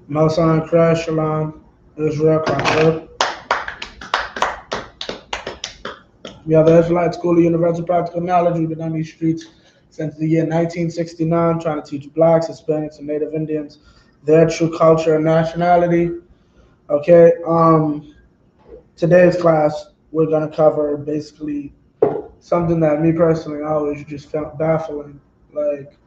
Melson Crash, Shalom, Israel, Crawford. We are the Israelite School of Universal Practical Knowledge. We've been on these streets since the year 1969, trying to teach blacks, Hispanics, and Native Indians their true culture and nationality. Okay, today's class, we're going to cover basically something that me personally always just found baffling, like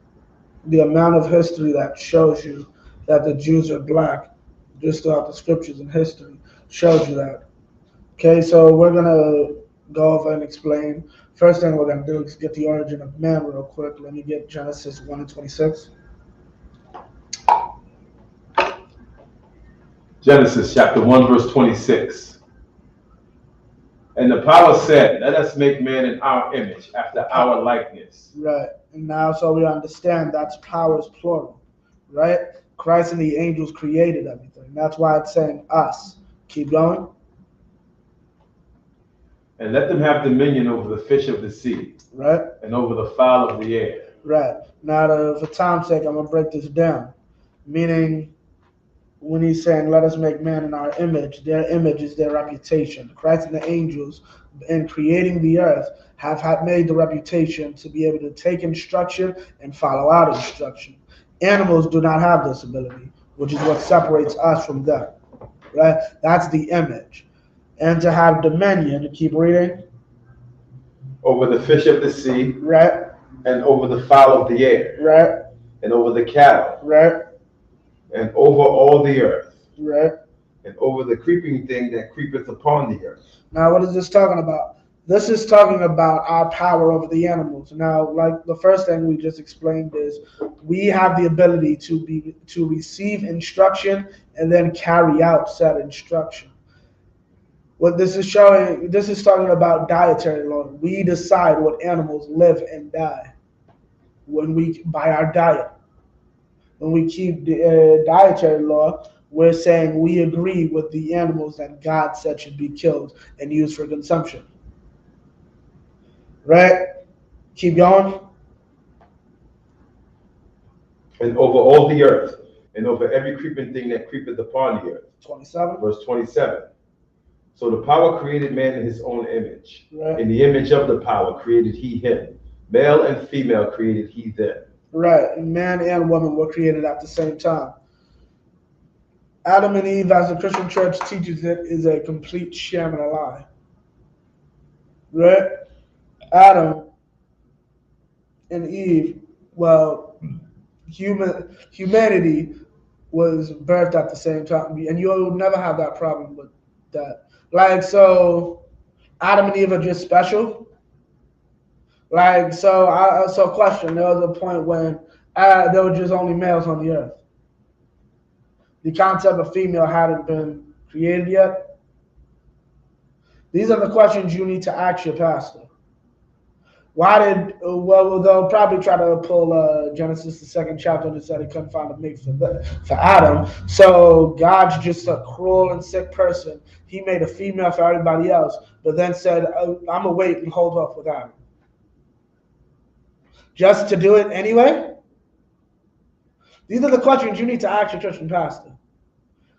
the amount of history that shows you that the Jews are black, just throughout the scriptures and history shows you that. Okay, so we're gonna go over and explain. First thing we're gonna do is get the origin of man real quick. Let me get Genesis 1 and 26. Genesis chapter 1, verse 26. And the power said, let us make man in our image, after our likeness. Right. And now so we understand that's powers plural. Right? Christ and the angels created everything. That's why it's saying us. Keep going. And let them have dominion over the fish of the sea. Right. And over the fowl of the air. Right. Now for time's sake, I'm gonna break this down. Meaning when he's saying, let us make man in our image, their image is their reputation. Christ and the angels, in creating the earth, have made the reputation to be able to take instruction and follow out instruction. Animals do not have this ability, which is what separates us from them. Right? That's the image. And to have dominion, keep reading. Over the fish of the sea. Right. And over the fowl of the air. Right. And over the cattle. Right. And over all the earth. Right. And over the creeping thing that creepeth upon the earth. Now, what is this talking about? This is talking about our power over the animals. Now, like the first thing we just explained is we have the ability to receive instruction and then carry out said instruction. What this is showing, this is talking about dietary law. We decide what animals live and die by our diet. When we keep the dietary law, we're saying we agree with the animals that God said should be killed and used for consumption. Right? Keep going. And over all the earth, and over every creeping thing that creepeth upon the earth. 27. Verse 27. So the power created man in his own image. Right. In the image of the power created he him. Male and female created he them. Right. And man and woman were created at the same time. Adam and Eve, as the Christian church teaches it, is a complete sham and a lie. Right? Adam and Eve, well, humanity was birthed at the same time. And you'll never have that problem with that. Like, so Adam and Eve are just special. Like, so question, there was a point when there were just only males on the earth. The concept of female hadn't been created yet. These are the questions you need to ask your pastor. Well, they'll probably try to pull Genesis, the second chapter, and said he couldn't find a mate for Adam. So God's just a cruel and sick person. He made a female for everybody else, but then said, I'm going to wait and hold off with Adam. Just to do it anyway? These are the questions you need to ask your Christian pastor.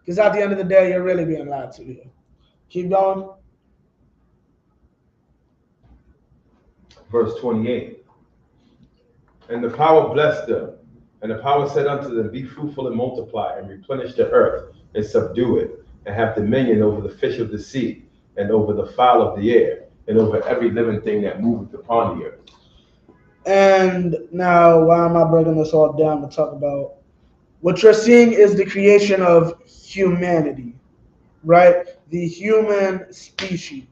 Because at the end of the day, you're really being lied to here. Keep going. Verse 28. And the power blessed them. And the power said unto them, be fruitful and multiply, and replenish the earth, and subdue it, and have dominion over the fish of the sea, and over the fowl of the air, and over every living thing that moveth upon the earth. And now, why am I breaking this all down to talk about? What you're seeing is the creation of humanity, right? The human species.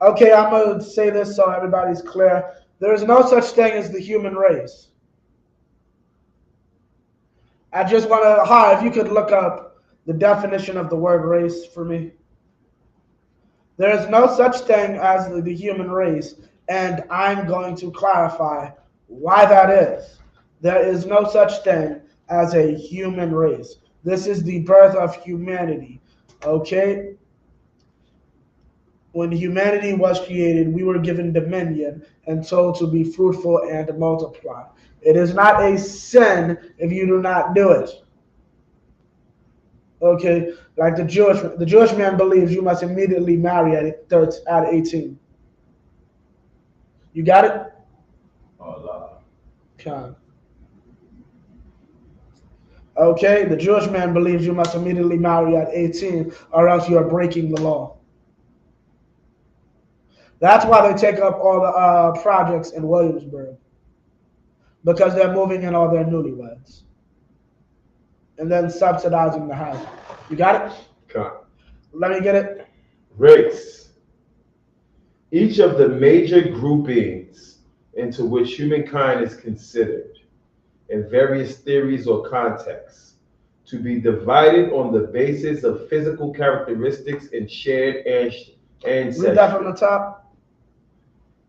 Okay, I'm going to say this so everybody's clear. There is no such thing as the human race. I just want to, if you could look up the definition of the word race for me. There is no such thing as the human race, and I'm going to clarify why that is. There is no such thing as a human race. This is the birth of humanity, okay? When humanity was created, we were given dominion and told to be fruitful and multiply. It is not a sin if you do not do it. Okay, like the Jewish man believes you must immediately marry at 18. You got it? Allah. Con. Okay, the Jewish man believes you must immediately marry at 18 or else you are breaking the law. That's why they take up all the projects in Williamsburg, because they're moving in all their newlyweds and then subsidizing the house. You got it? Con. Let me get it. Race. Each of the major groupings into which humankind is considered in various theories or contexts to be divided on the basis of physical characteristics and shared ancestry. Read that from the top.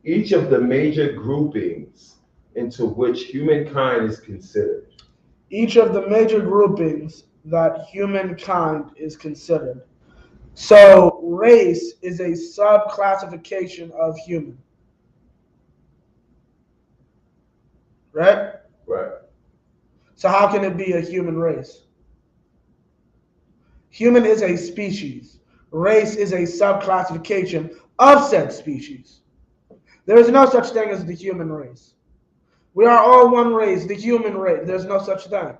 Each of the major groupings into which humankind is considered. Each of the major groupings that humankind is considered. So race is a sub-classification of human. Right? Right. So how can it be a human race? Human is a species. Race is a sub-classification of said species. There is no such thing as the human race. We are all one race, the human race. There's no such thing.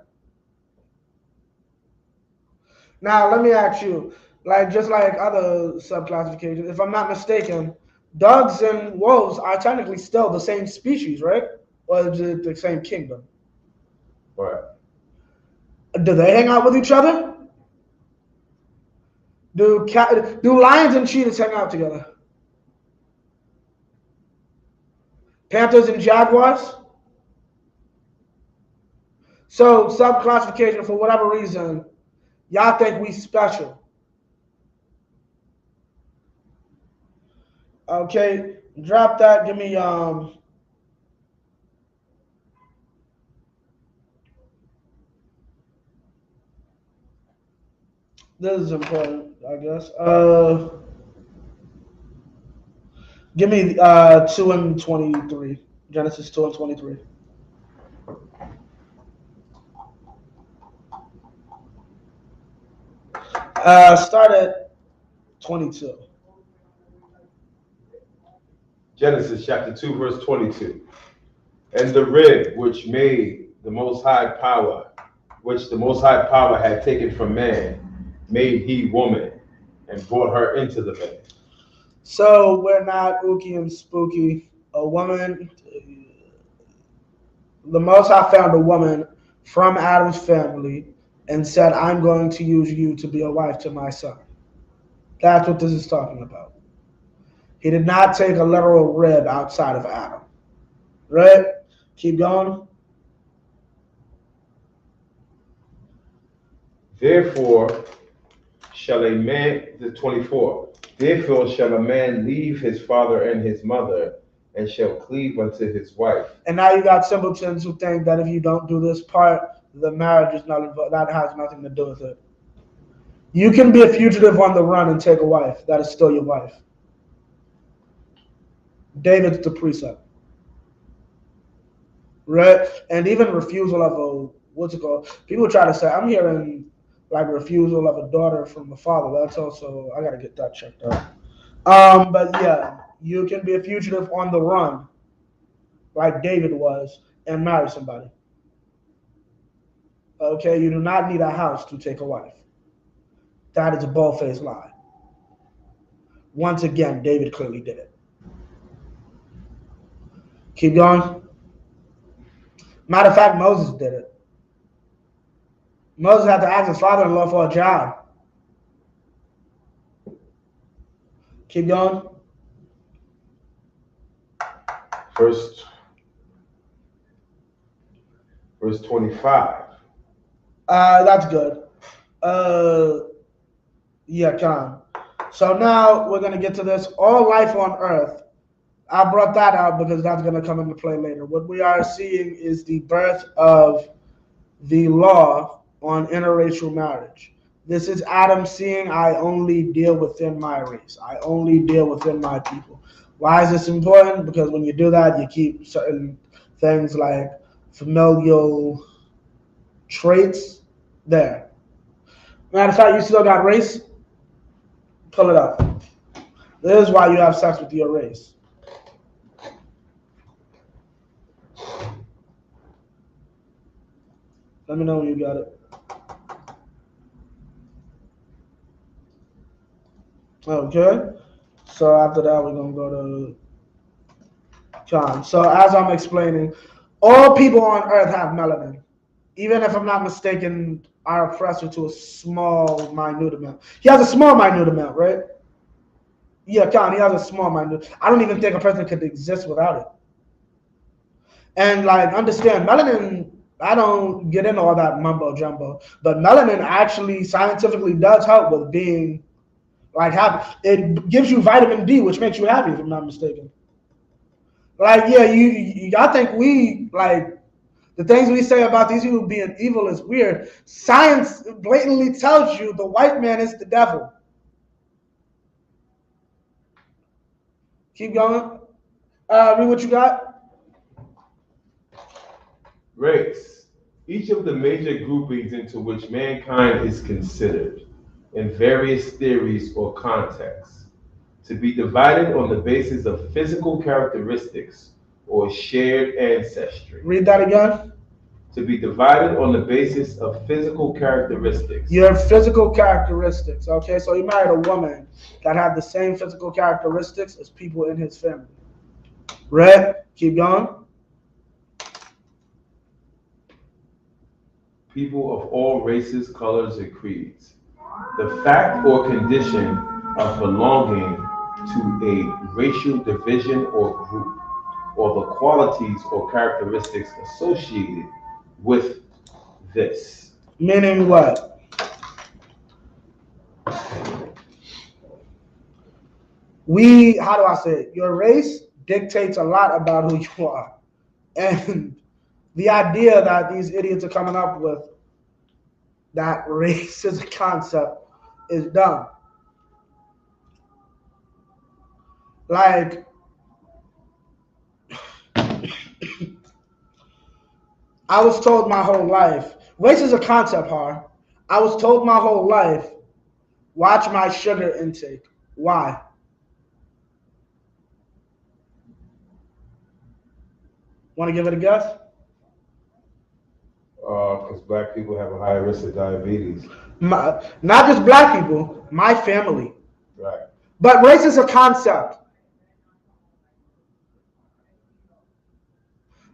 Now, let me ask you, like just like other sub-classifications, if I'm not mistaken, dogs and wolves are technically still the same species, right? Or is it the same kingdom? Right. Do they hang out with each other? Do lions and cheetahs hang out together? Panthers and jaguars? So sub-classification, for whatever reason, y'all think we special. Okay, drop that. Give me this is important, I guess. Give me 2 and 23. Genesis 2 and 23. Start at 22. Genesis chapter 2, verse 22. And the rib which made the Most High Power, which the Most High Power had taken from man, made he woman, and brought her into the man. So we're not ooky and spooky. A woman, the Most High found a woman from Adam's family and said, I'm going to use you to be a wife to my son. That's what this is talking about. He did not take a literal rib outside of Adam. Right? Keep going. Therefore shall a man, the 24, therefore shall a man leave his father and his mother, and shall cleave unto his wife. And now you got simpletons who think that if you don't do this part, the marriage is not involved. That has nothing to do with it. You can be a fugitive on the run and take a wife. That is still your wife. David's the precept. Right? And even refusal of a, what's it called? People try to say, I'm hearing like refusal of a daughter from a father. That's also, I got to get that checked out. But yeah, you can be a fugitive on the run, like David was, and marry somebody. Okay, you do not need a house to take a wife. That is a bald-faced lie. Once again, David clearly did it. Keep going. Matter of fact, Moses did it. Moses had to ask his father-in-law for a job. Keep going. Verse 25. That's good. Yeah, Con. So now we're going to get to this. All life on earth. I brought that out because that's going to come into play later. What we are seeing is the birth of the law on interracial marriage. This is Adam seeing, I only deal within my race. I only deal within my people. Why is this important? Because when you do that, you keep certain things like familial traits there. Matter of fact, you still got race? Pull it up. This is why you have sex with your race. Let me know when you got it. Okay. So after that, we're going to go to John. So as I'm explaining, all people on earth have melanin. Even if I'm not mistaken, our oppressor to a small, minute amount. He has a small, minute amount, right? Yeah, Khan, he has a small, minute. I don't even think a person could exist without it. And like, understand, melanin, I don't get into all that mumbo jumbo, but melanin actually scientifically does help with being like happy. It gives you vitamin D, which makes you happy, if I'm not mistaken. Like, yeah, I think we like the things we say about these people being evil is weird. Science blatantly tells you the white man is the devil. Keep going. Read what you got. Race. Each of the major groupings into which mankind is considered, in various theories or contexts, to be divided on the basis of physical characteristics or shared ancestry. Read that again. To be divided on the basis of physical characteristics. Your physical characteristics. Okay, so he married a woman that had the same physical characteristics as people in his family. Right? Keep going. People of all races, colors, and creeds. The fact or condition of belonging to a racial division or group, or the qualities or characteristics associated with this. Meaning what? How do I say it? Your race dictates a lot about who you are. And the idea that these idiots are coming up with, that race is a concept, is dumb. Like, I was told my whole life, race is a concept, Har. I was told my whole life, watch my sugar intake. Why? Want to give it a guess? Because black people have a higher risk of diabetes. Not just black people, my family. Right. But race is a concept.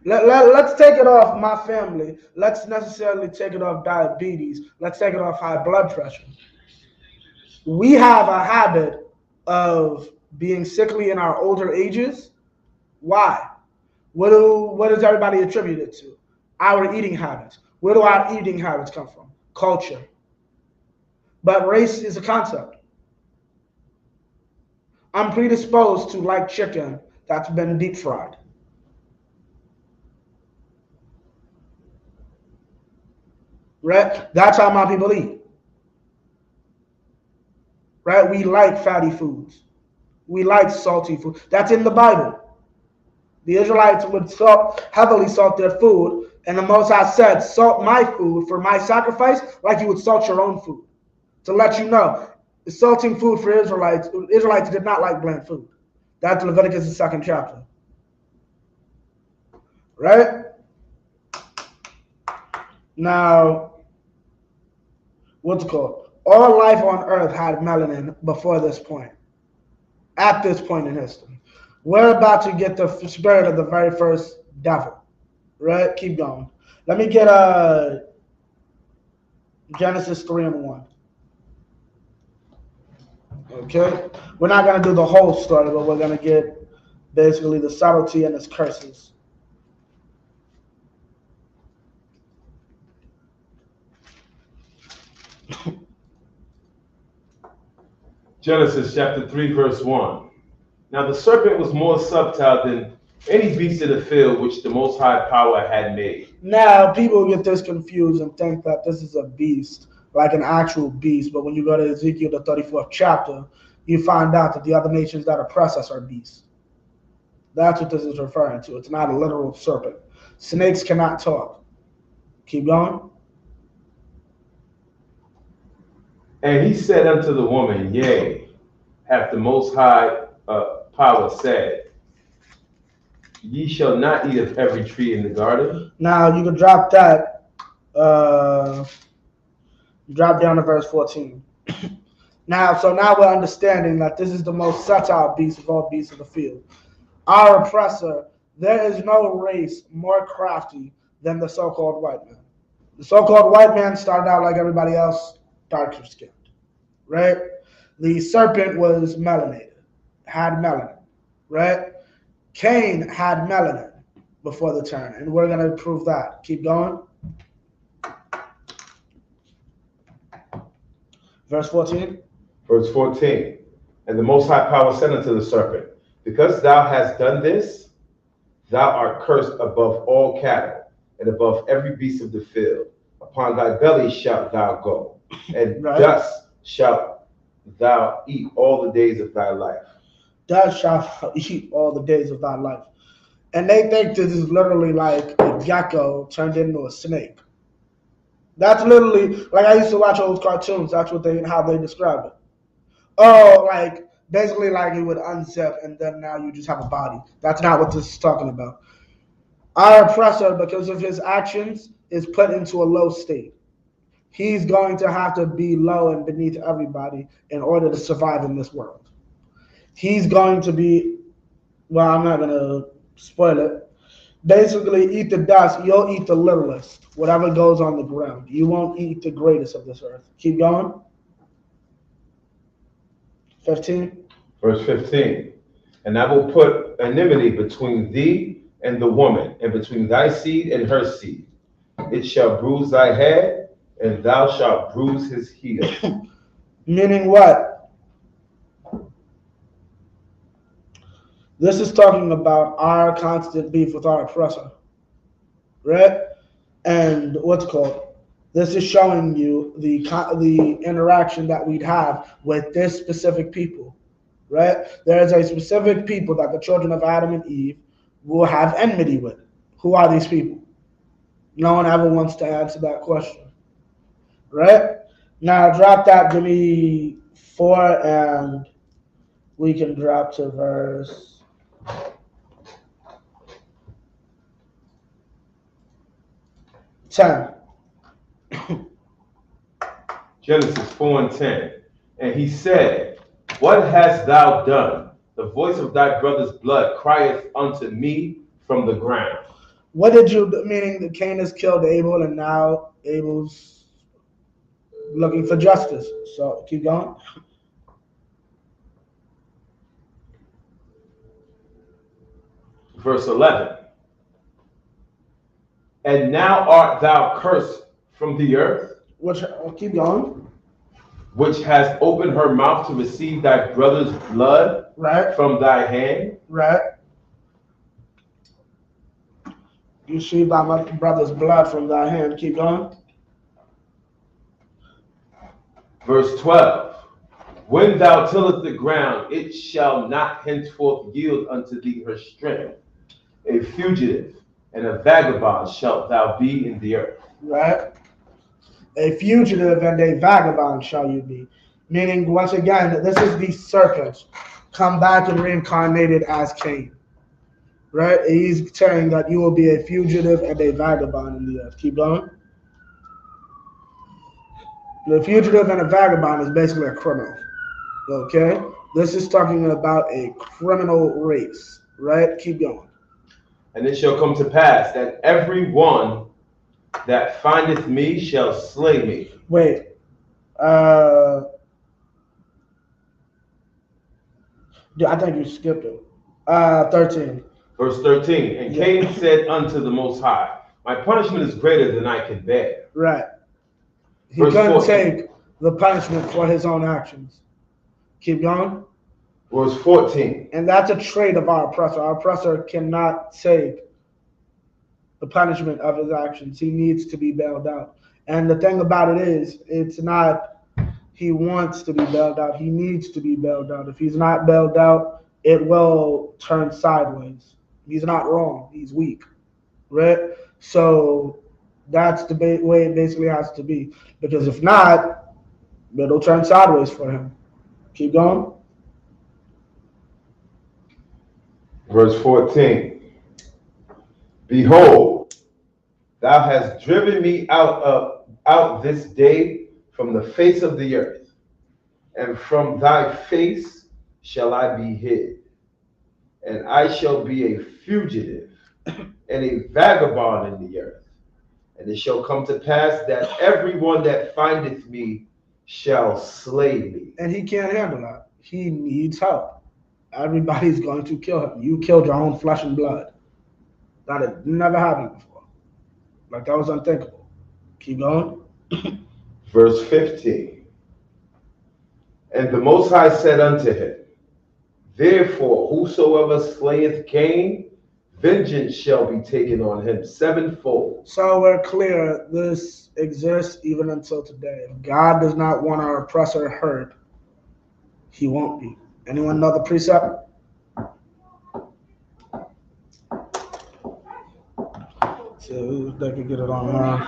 Let's take it off my family. Let's necessarily take it off diabetes. Let's take it off high blood pressure. We have a habit of being sickly in our older ages. Why? What does everybody attribute it to? Our eating habits. Where do our eating habits come from? Culture. But race is a concept. I'm predisposed to like chicken that's been deep fried. Right? That's how my people eat. Right? We like fatty foods. We like salty food. That's in the Bible. The Israelites would heavily salt their food, and the Most High said, salt my food for my sacrifice like you would salt your own food. To let you know, salting food for Israelites did not like bland food. That's Leviticus, the 2nd chapter. Right? Now, what's it called? All life on earth had melanin before this point. At this point in history. We're about to get the spirit of the very first devil. Right? Keep going. Let me get Genesis 3:1. Okay? We're not going to do the whole story, but we're going to get basically the subtlety and its curses. Genesis chapter 3, verse 1. Now the serpent was more subtle than any beast of the field which the Most High Power had made. Now, people get this confused and think that this is a beast, like an actual beast. But when you go to Ezekiel, the 34th chapter, you find out that the other nations that oppress us are beasts. That's what this is referring to. It's not a literal serpent. Snakes cannot talk. Keep going. And he said unto the woman, Yea, hath the Most High power said, Ye shall not eat of every tree in the garden. Now you can drop that. Drop down to verse 14. Now we're understanding that this is the most subtle beast of all beasts of the field. Our oppressor, there is no race more crafty than the so-called white man. The so-called white man started out like everybody else, darker skinned, right? The serpent was melanated, had melanin, right? Cain had melanin before the turn, and we're going to prove that. Keep going. Verse 14. Verse 14. And the Most High power said unto the serpent, Because thou hast done this, thou art cursed above all cattle, and above every beast of the field. Upon thy belly shalt thou go, and Right. dust shalt thou eat all the days of thy life. Thus shalt thou eat all the days of thy life. And they think this is literally like a gecko turned into a snake. That's literally like I used to watch old cartoons. That's how they describe it. Oh, like basically like it would unzip and then now you just have a body. That's not what this is talking about. Our oppressor, because of his actions, is put into a low state. He's going to have to be low and beneath everybody in order to survive in this world. He's going to be, well, I'm not going to spoil it. Basically, eat the dust. You'll eat the littlest, whatever goes on the ground. You won't eat the greatest of this earth. Keep going. 15. Verse 15. And I will put enmity between thee and the woman, and between thy seed and her seed. It shall bruise thy head, and thou shalt bruise his heel. Meaning what? This is talking about our constant beef with our oppressor, right? And what's it called? This is showing you the interaction that we'd have with this specific people, right? There is a specific people that the children of Adam and Eve will have enmity with. Who are these people? No one ever wants to answer that question, right? Now drop that, give me 4, and we can drop to verse 10. Genesis 4 and 10. And he said, What hast thou done? The voice of thy brother's blood crieth unto me from the ground. What did you, meaning that Cain has killed Abel and now Abel's looking for justice. So keep going. Verse 11. And now art thou cursed from the earth, Keep going. which has opened her mouth to receive thy brother's blood Right, from thy hand. right. You see thy brother's blood from thy hand. Keep going. Verse 12. When thou tillest the ground, it shall not henceforth yield unto thee her strength. A fugitive and a vagabond shalt thou be in the earth. Right. A fugitive and a vagabond shall you be. Meaning, once again, this is the serpent come back and reincarnated as Cain. Right? He's saying that you will be a fugitive and a vagabond in the earth. Keep going. The fugitive and a vagabond is basically a criminal. Okay? This is talking about a criminal race. Right? Keep going. And it shall come to pass that every one that findeth me shall slay me. Wait. I think you skipped it. 13. Verse 13. And Cain said unto the Most High, My punishment is greater than I can bear. Right. He Verse couldn't 14. take the punishment for his own actions. Keep going. Verse 14. And that's a trait of our oppressor. Our oppressor cannot take the punishment of his actions. He needs to be bailed out. And the thing about it is, it's not he wants to be bailed out. He needs to be bailed out. If he's not bailed out, it will turn sideways. He's not wrong. He's weak, right? So that's the way it basically has to be. Because if not, but it'll turn sideways for him. Keep going. Verse 14. Behold, thou hast driven me out this day from the face of the earth, and from thy face shall I be hid, and I shall be a fugitive and a vagabond in the earth. And it shall come to pass that everyone that findeth me shall slay me. And he can't handle that. He needs help. Everybody's going to kill him. You killed your own flesh and blood. That had never happened before. Like, that was unthinkable. Keep going. Verse 15. And the Most High said unto him, therefore, whosoever slayeth Cain, vengeance shall be taken on him sevenfold. So we're clear, this exists even until today. If God does not want our oppressor hurt, he won't be. Anyone know the precept? So they can get it online.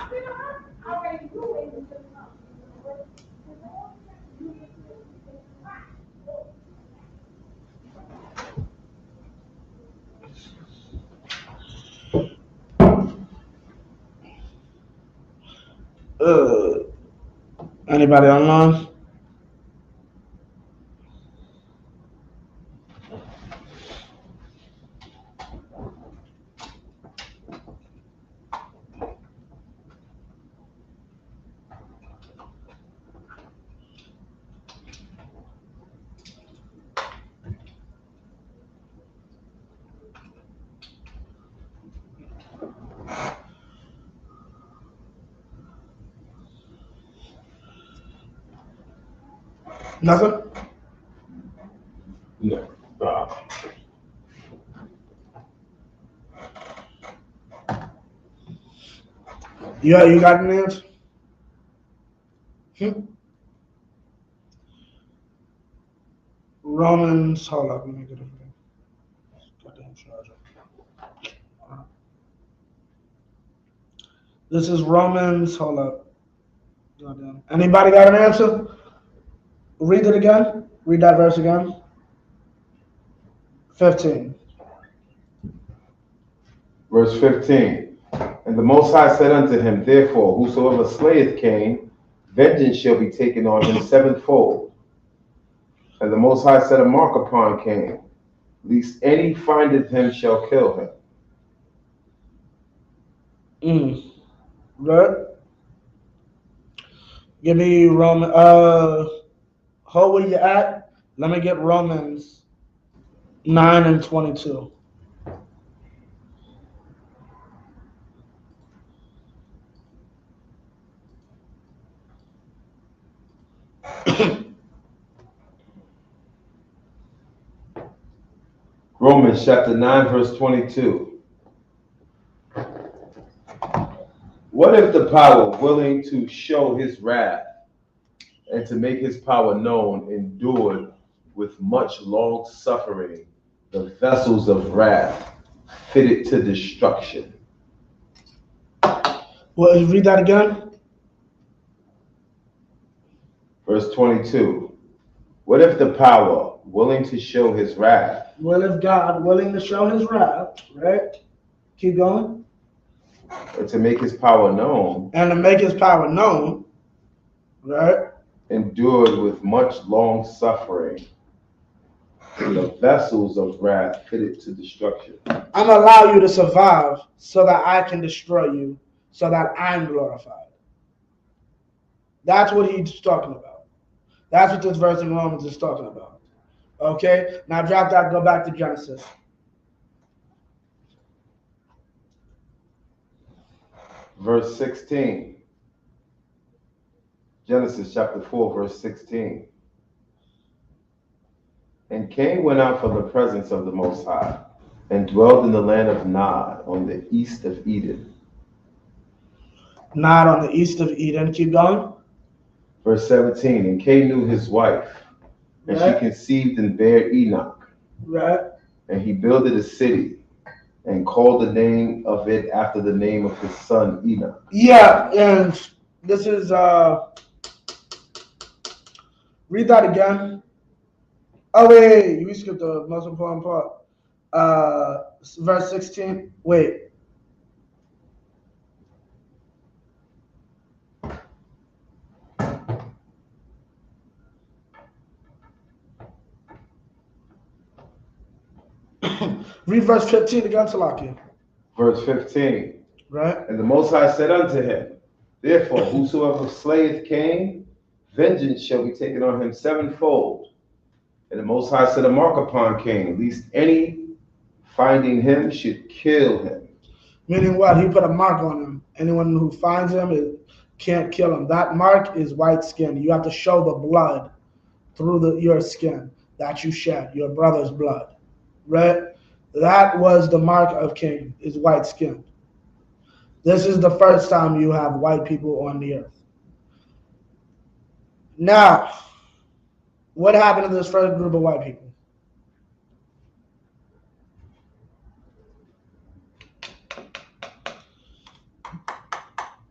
Anybody online? Nothing? No. You got an answer? Romans, hold up, let me get it. Goddamn charger. This is Romans, hold up. Goddamn. Anybody got an answer? Read it again. Read that verse again. 15. Verse 15. And the Most High said unto him, therefore, whosoever slayeth Cain, vengeance shall be taken on him sevenfold. And the Most High set a mark upon Cain, lest any findeth him shall kill him. Good. Give me Roman. Hold where you at. Let me get Romans 9 and 22. Romans chapter 9, verse 22. What if the power willing to show his wrath and to make his power known endured with much long suffering the vessels of wrath fitted to destruction? Well, read that again. Verse 22. What if the power willing to show his wrath? Well, if God willing to show his wrath, right? Keep going. And to make his power known. And to make his power known, right? Endured with much long suffering the vessels of wrath fitted to destruction. I'm going to allow you to survive so that I can destroy you, so that I'm glorified. That's what he's talking about. That's what this verse in Romans is talking about. Okay? Now drop that, go back to Genesis. Verse 16. Genesis chapter 4, verse 16. And Cain went out from the presence of the Most High, and dwelled in the land of Nod on the east of Eden. Nod on the east of Eden. Keep going. Verse 17. And Cain knew his wife, and right. she conceived and bare Enoch. Right. And he builded a city, and called the name of it after the name of his son Enoch. Yeah, and this is Read that again. Oh, wait, you skipped the most important part. Verse 16. Wait. Read verse 15 again, Salakia. Verse 15. Right? And the Most High said unto him, Therefore, whosoever slayeth Cain, vengeance shall be taken on him sevenfold. And the Most High set a mark upon Cain, lest any finding him should kill him. Meaning what? He put a mark on him. Anyone who finds him can't kill him. That mark is white skin. You have to show the blood through your skin that you shed, your brother's blood. Right? That was the mark of Cain, is white skin. This is the first time you have white people on the earth. Now, what happened to this first group of white people?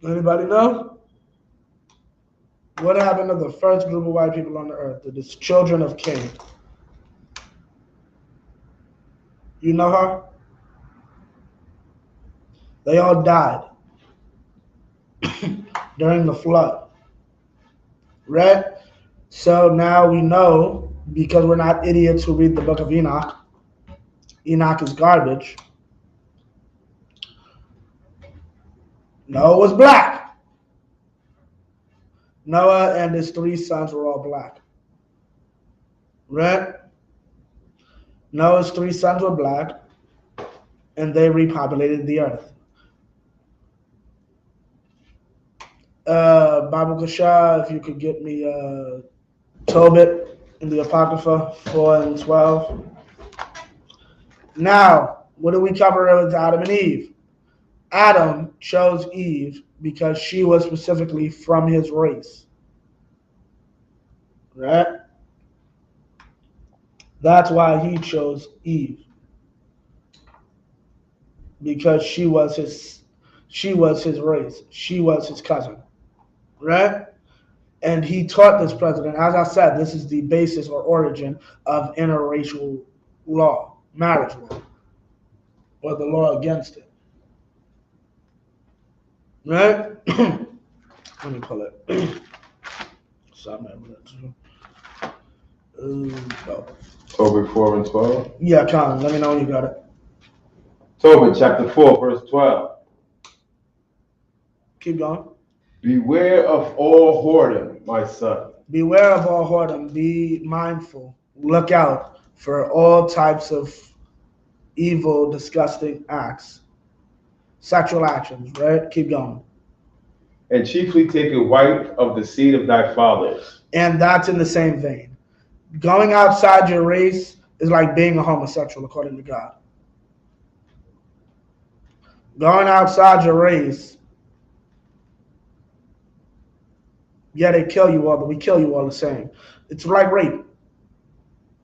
Anybody know? What happened to the first group of white people on the earth? The children of Cain. You know her? They all died during the flood. Right? So now we know, because we're not idiots who read the book of Enoch. Enoch is garbage. Noah was black. Noah and his 3 sons were all black. Right? Noah's 3 sons were black, and they repopulated the earth. Bible Kasha, if you could get me Tobit in the Apocrypha 4 and 12. Now, what do we cover with Adam and Eve? Adam chose Eve because she was specifically from his race. Right? That's why he chose Eve. Because she was his race. She was his cousin. Right? And he taught this president, as I said, this is the basis or origin of interracial law, marriage law, or the law against it. Right? Let me pull it. Tobit 4 and 12. Yeah, Colin, let me know when you got it. Tobit chapter 4, verse 12. Keep going. Beware of all whoredom, my son. Beware of all whoredom. Be mindful. Look out for all types of evil, disgusting acts. Sexual actions, right? Keep going. And chiefly take a wife of the seed of thy fathers. And that's in the same vein. Going outside your race is like being a homosexual, according to God. Going outside your race, yeah, we kill you all the same. It's like rape.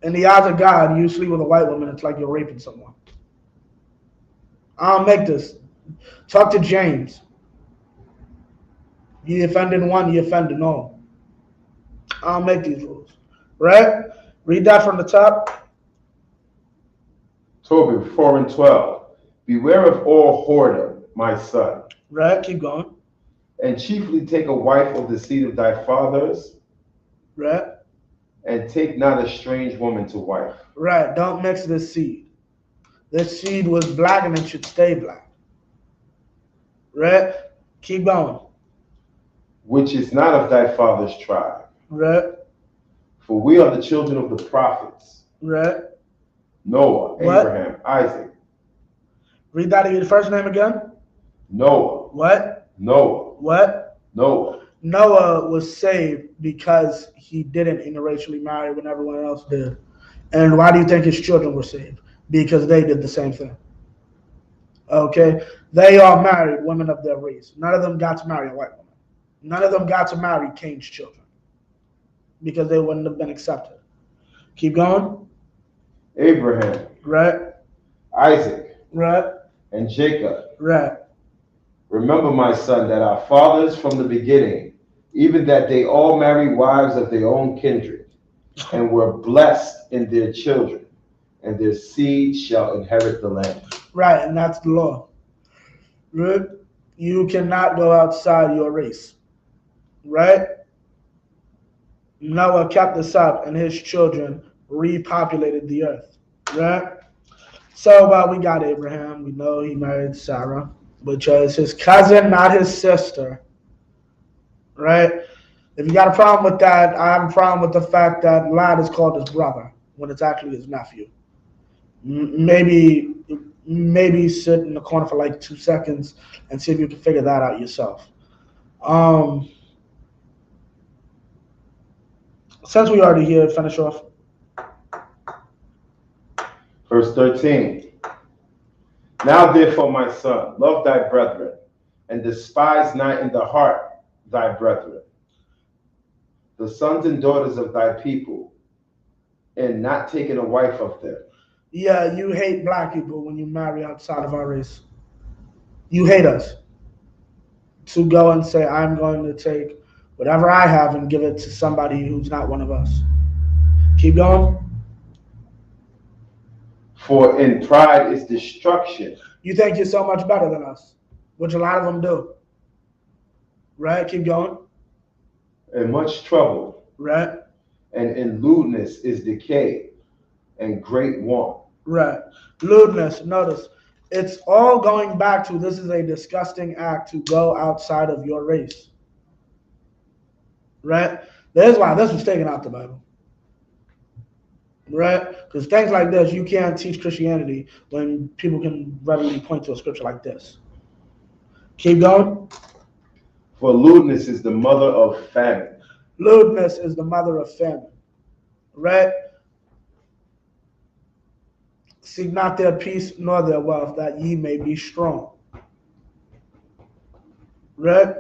In the eyes of God, you sleep with a white woman, it's like you're raping someone. I don't make this. Talk to James. You offended one, you offended all. I don't make these rules. Right? Read that from the top. Tobit 4 and 12. Beware of all whoredom, my son. Right? Keep going. And chiefly take a wife of the seed of thy fathers. Right? And take not a strange woman to wife. Right. Don't mix this seed. This seed was black and it should stay black. Right? Keep going. Which is not of thy father's tribe. Right? For we are the children of the prophets. Right? Noah, What? Abraham, Isaac. Read that again. First name again? Noah. What? Noah. What? Noah. Noah was saved because he didn't interracially marry when everyone else did. And why do you think his children were saved? Because they did the same thing. Okay? They all married women of their race. None of them got to marry a white woman. None of them got to marry Cain's children because they wouldn't have been accepted. Keep going. Abraham. Right? Isaac. Right? And Jacob. Right. Remember, my son, that our fathers from the beginning, even that they all married wives of their own kindred. and were blessed in their children, and their seed shall inherit the land. Right, and that's the law. Right? You cannot go outside your race. Right? Noah kept this up, and his children repopulated the earth. Right? So, we got Abraham. We know he married Sarah, which is his cousin, not his sister. Right? If you got a problem with that, I have a problem with the fact that Lot is called his brother when it's actually his nephew. Maybe sit in the corner for like 2 seconds and see if you can figure that out yourself. Since we already here, finish off. Verse 13. Now therefore, my son, love thy brethren, and despise not in the heart thy brethren, the sons and daughters of thy people, and not taking a wife of them. Yeah, you hate black people when you marry outside of our race. You hate us. To go and say, I'm going to take whatever I have and give it to somebody who's not one of us. Keep going. For in pride is destruction. You think you're so much better than us, which a lot of them do. Right? Keep going. And much trouble. Right? And in lewdness is decay and great want. Right. Lewdness, notice, it's all going back to this is a disgusting act to go outside of your race. Right? That's why this was taken out the Bible. Right? Because things like this, you can't teach Christianity when people can readily point to a scripture like this. Keep going. For lewdness is the mother of famine. Lewdness is the mother of famine. Right? Seek not their peace nor their wealth, that ye may be strong. Right?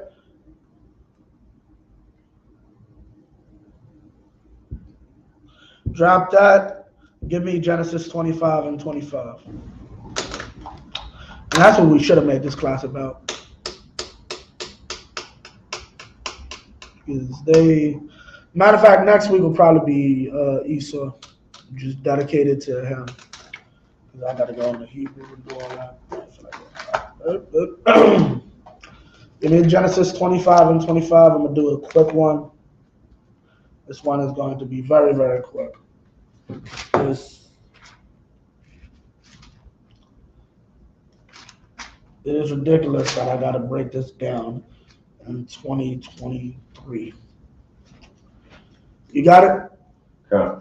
Drop that. Give me Genesis 25 and 25. And that's what we should have made this class about. Because matter of fact, next week will probably be Esau, just dedicated to him. Because I got to go into Hebrew and do all that. Give me Genesis 25 and 25. I'm going to do a quick one. This one is going to be very, very quick. It is ridiculous that I got to break this down in 2023. You got it? Yeah.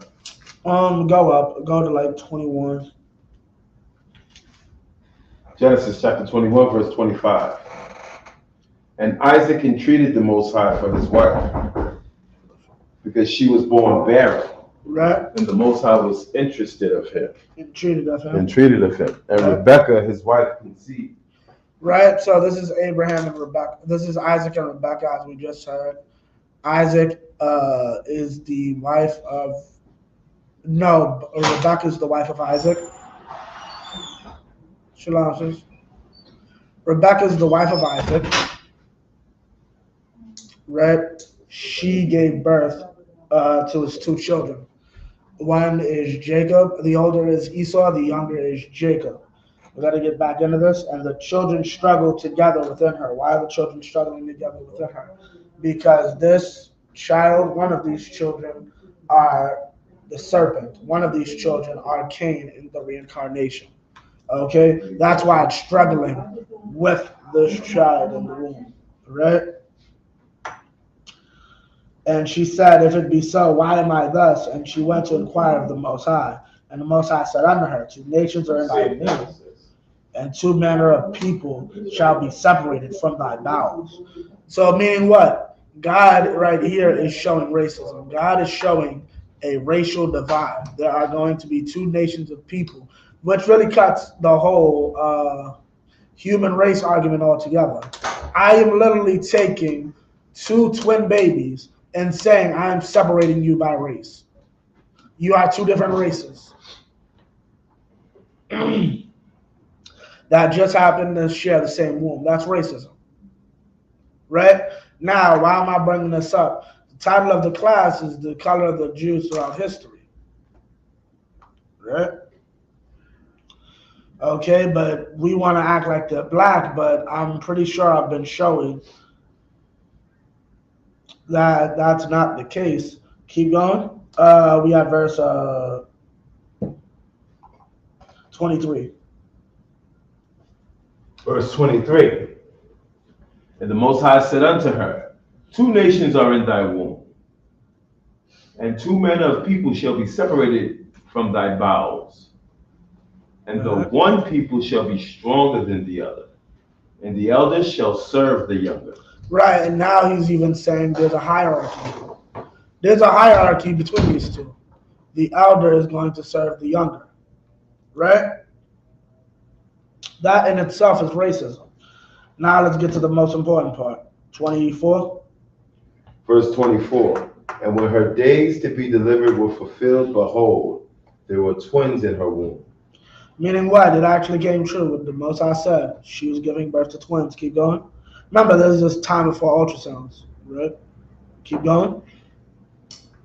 Go up. Go to like 21. Genesis chapter 21, verse 25. And Isaac entreated the Most High for his wife, because she was born barren. Right. And the Most High was interested of him. Entreated of him. And right. Rebekah, his wife, conceived. Right. So this is Abraham and Rebekah. This is Isaac and Rebekah, as we just heard. Isaac is the wife of. No, Rebekah is the wife of Isaac. Shalom, sis. Rebekah is the wife of Isaac. Right. She gave birth to his 2 children. One is Jacob. The older is Esau. The younger is Jacob. We got to get back into this. And the children struggle together within her. Why are the children struggling together within her? Because this child, one of these children, are the serpent. One of these children are Cain in the reincarnation. Okay? That's why it's struggling with this child in the womb. Right? And she said, if it be so, why am I thus? And she went to inquire of the Most High. And the Most High said unto her, 2 nations are in thy womb, and 2 manner of people shall be separated from thy bowels. So meaning what? God right here is showing racism. God is showing a racial divide. There are going to be 2 nations of people, which really cuts the whole human race argument altogether. I am literally taking 2 twin babies and saying, I am separating you by race. You are 2 different races. That just happened to share the same womb. That's racism. Right? Now, why am I bringing this up? To title of the class is the color of the Jews throughout history, right? Okay, but we want to act like they're black, but I'm pretty sure I've been showing that that's not the case. Keep going. We have verse 23. Verse 23. And the Most High said unto her, 2 nations are in thy womb, and 2 manner of people shall be separated from thy bowels. And the one people shall be stronger than the other, and the elder shall serve the younger. Right, and now he's even saying there's a hierarchy. There's a hierarchy between these two. The elder is going to serve the younger, right? That in itself is racism. Now let's get to the most important part. 24. Verse 24. And when her days to be delivered were fulfilled, behold, there were twins in her womb. Meaning what? It actually came true. What the Most High said. She was giving birth to twins. Keep going. Remember, there's this time before ultrasounds, right? Keep going.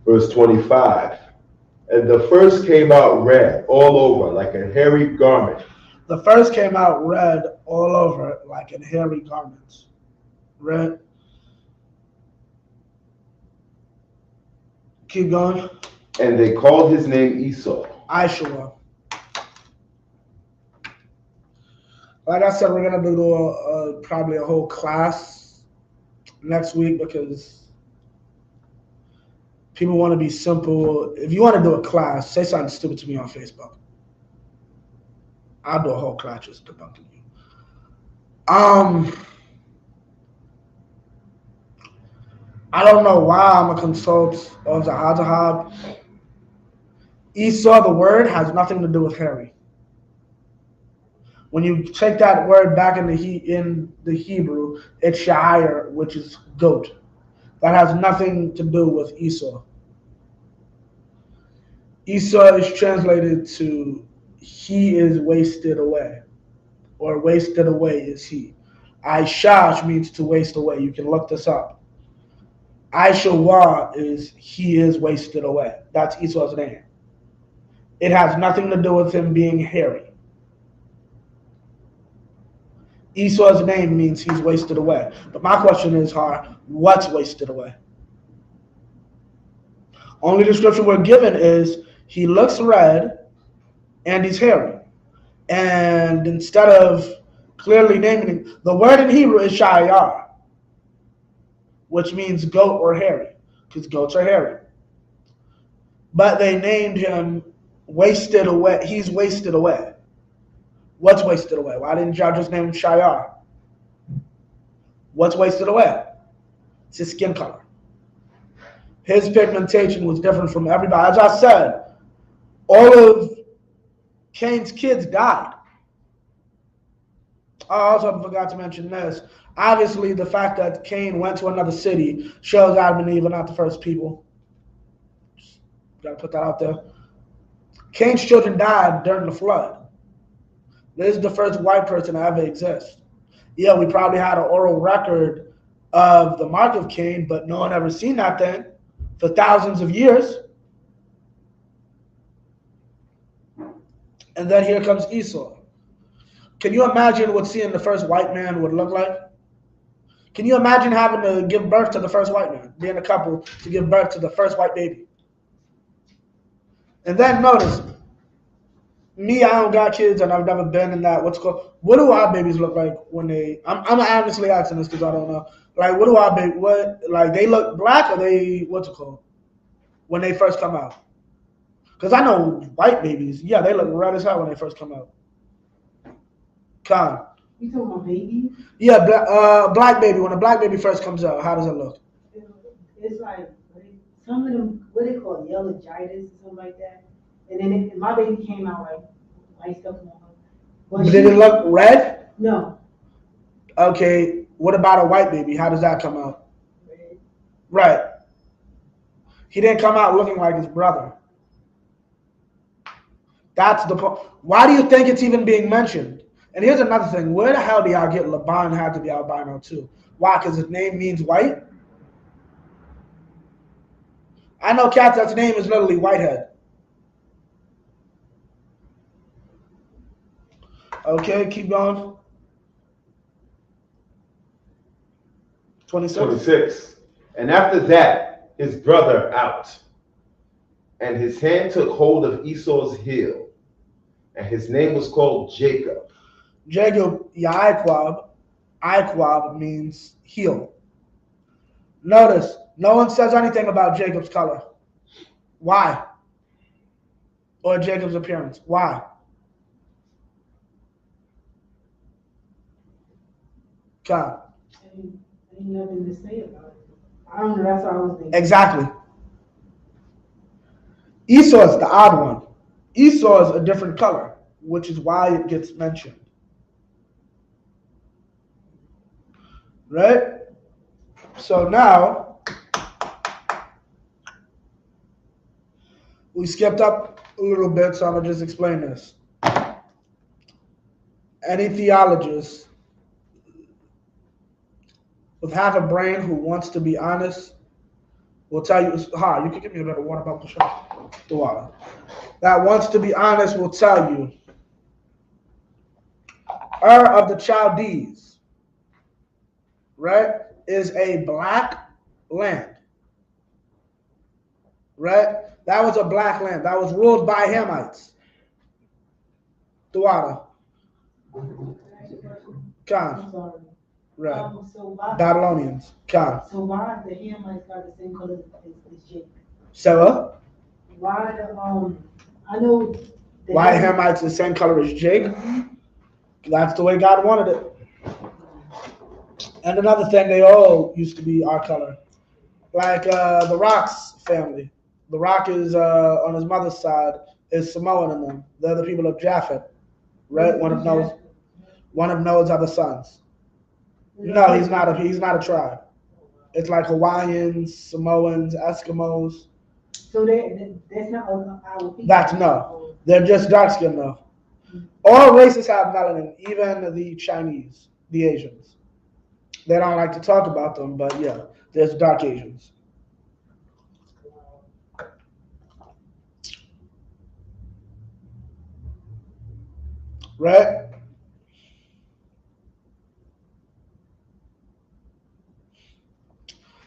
Verse 25. And the first came out red all over like a hairy garment. The first came out red all over like in hairy garments. Red. Keep going. And they called his name Esau. Ishua. Like I said, we're going to do probably a whole class next week because people want to be simple. If you want to do a class, say something stupid to me on Facebook. I'll do a whole class just debunking you. I don't know why I'm a consult of the Zahab. Esau, the word, has nothing to do with hairy. When you take that word back in the Hebrew, it's sha'ir, which is goat. That has nothing to do with Esau. Esau is translated to he is wasted away, or wasted away is he. Aishash means to waste away. You can look this up. Aishawa is he is wasted away. That's Esau's name. It has nothing to do with him being hairy. Esau's name means he's wasted away. But my question is, what's wasted away? Only description we're given is he looks red and he's hairy. And instead of clearly naming him, the word in Hebrew is shayar, which means goat or hairy, because goats are hairy. But they named him wasted away. He's wasted away. What's wasted away? Why didn't y'all just name him Shayar? What's wasted away? It's his skin color. His pigmentation was different from everybody. As I said, all of Cain's kids died. I also forgot to mention this. Obviously, the fact that Cain went to another city shows Adam and Eve are not the first people. Just gotta put that out there. Cain's children died during the flood. This is the first white person to ever exist. Yeah, we probably had an oral record of the mark of Cain, but no one ever seen that thing for thousands of years. And then here comes Esau. Can you imagine what seeing the first white man would look like? Can you imagine having to give birth to the first white man, being a couple to give birth to the first white baby? And then notice, me, I don't got kids and I've never been in that. What do our babies look like when they, I'm honestly asking this because I don't know. Like, what do our babies, like they look black or they, when they first come out? Because I know white babies, yeah, they look red as hell when they first come out. Khan. You talking about baby? Yeah, black baby. When a black baby first comes out, how does it look? It's like, some of them, what they call yellow jitis or something like that. And then my baby came out like white stuff on her. But did it look red? No. Okay, what about a white baby? How does that come out? Red. Right. He didn't come out looking like his brother. That's the point. Why do you think it's even being mentioned? And here's another thing. Where the hell do y'all get Laban had to be albino too? Why? Because his name means white? I know Cat's name is literally Whitehead. Okay, keep going. 26. 26. And after that, his brother out, and his hand took hold of Esau's heel, and his name was called Jacob. Jacob, Yaquab. Iquab means heel. Notice, no one says anything about Jacob's color. Why? Or Jacob's appearance. Why? God. Ain't nothing to say about it. I don't know, that's what I was thinking. Exactly. Esau is the odd one. Esau is a different color, which is why it gets mentioned. Right? So now, we skipped up a little bit, so I'm going to just explain this. Any theologist with half a brain who wants to be honest will tell you, you can give me a better water bottle, sure. The water. That wants to be honest will tell you, Ur of the Chaldees, right, is a black land, right? That was a black land. That was ruled by Hamites. The water. Khan. I'm sorry. Right. So why, Babylonians. Khan. so why the Hamites got the same color as Jacob? Sarah. Why I know. Why Hamites the same color as Jacob? That's the way God wanted it. And another thing, they all used to be our color. Like the Rock's family. The Rock is on his mother's side is Samoan in them. They're the people of Japhet, right? One of Noah's other sons. No, he's not a tribe. It's like Hawaiians, Samoans, Eskimos. So that's not our people. That's no. They're just dark skinned though. All races have melanin, even the Chinese, the Asians. They don't like to talk about them, but yeah, there's dark Asians. Right?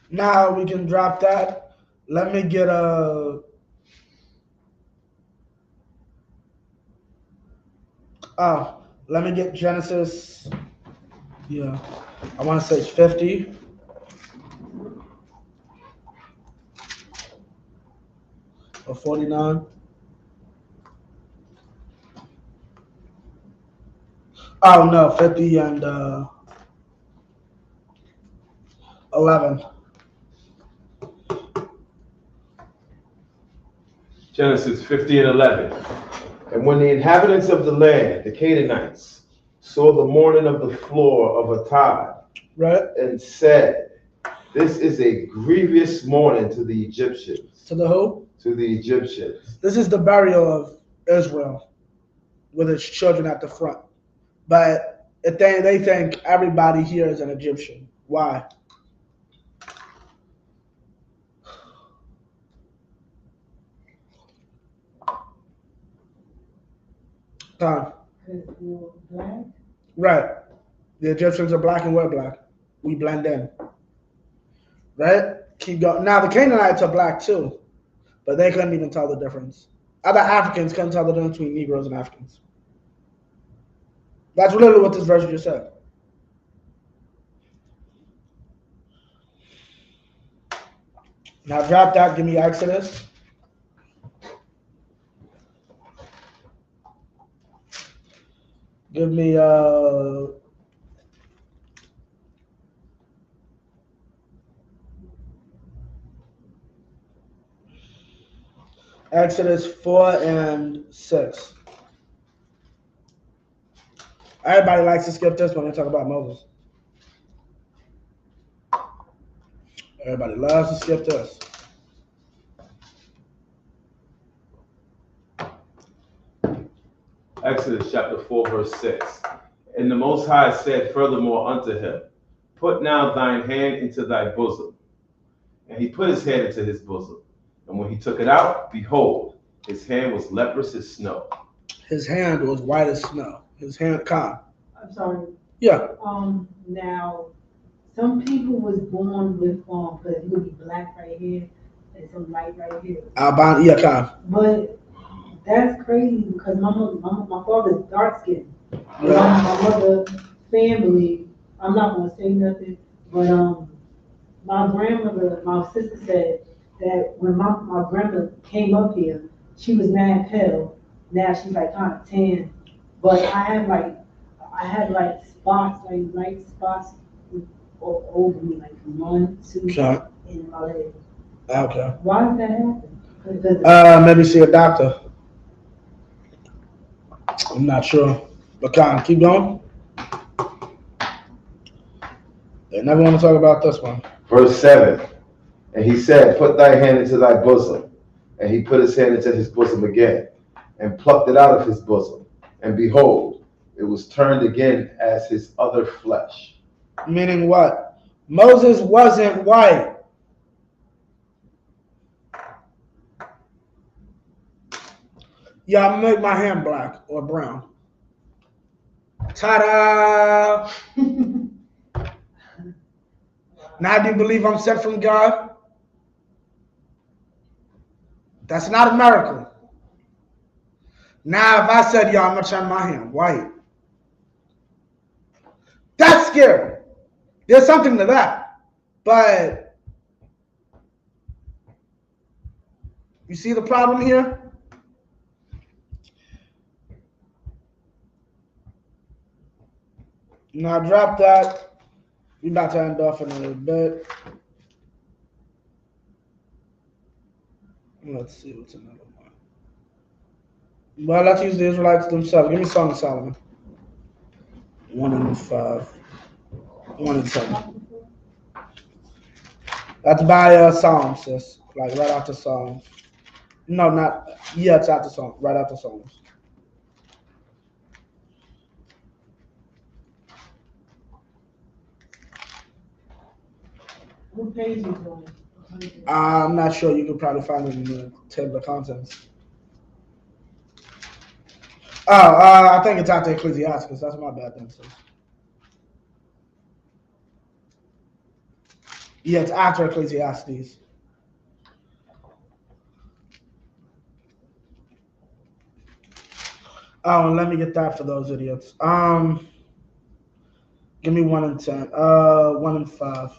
Now we can drop that. Let me get let me get Genesis. Yeah, I want to say 50. Or 49. Oh no, 50 and 11. Genesis 50 and 11. And when the inhabitants of the land, the Canaanites, saw the mourning of the floor of Atad, right, and said, "This is a grievous mourning to the Egyptians." To the who? To the Egyptians. This is the burial of Israel with its children at the front. But they think everybody here is an Egyptian. Why? Tom. Black? Right. The Egyptians are black and we're black. We blend in. Right? Keep going. Now the Canaanites are black too, but they couldn't even tell the difference. Other Africans couldn't tell the difference between Negroes and Africans. That's literally what this verse just said. Now drop that, give me Exodus. Give me Exodus 4 and 6. Everybody likes to skip this when they talk about Moses. Everybody loves to skip this. Exodus chapter 4, verse 6. And the Most High said furthermore unto him, "Put now thine hand into thy bosom." And he put his hand into his bosom. And when he took it out, behold, his hand was leprous as snow. His hand was white as snow. His hand, calm. I'm sorry. Yeah. Now, some people was born with, because you would be black right here and some light right here. Albino, yeah, calm. But that's crazy because my father's dark skinned. Yeah. My mother family, I'm not gonna say nothing, but my grandmother, my sister said that when my grandma came up here, she was mad pale. Now she's like kind of tan. But I have like spots, like light spots all over me, like 1, 2, Okay. in my leg. Okay. Why did that happen? Maybe see a doctor. I'm not sure. But calm, keep going. They never want to talk about this one. Verse 7. And he said, put thy hand into thy bosom. And he put his hand into his bosom again, and plucked it out of his bosom. And behold, it was turned again as his other flesh. Meaning what? Moses wasn't white. Yeah, I'm gonna make my hand black or brown. Ta-da! Now do you believe I'm sent from God? That's not a miracle. Now if I said, yo, I'm gonna turn my hand white, that's scary. There's something to that. But you see the problem here? Now drop that. We're about to end off in a little bit. Let's see what's another one. Well, let's use the Israelites themselves. Give me Song of Solomon. 1 and 5. 1 and 7. That's by Psalms, sis. Like right after Psalms. No, not. Yeah, it's after Psalms. Right after Psalms. What page is it on? I'm not sure. You could probably find it in the table of contents. I think it's after Ecclesiastes. That's my bad then, sis. Yeah, it's after Ecclesiastes. Oh, and let me get that for those idiots. Give me 1 and 10. 1 and 5.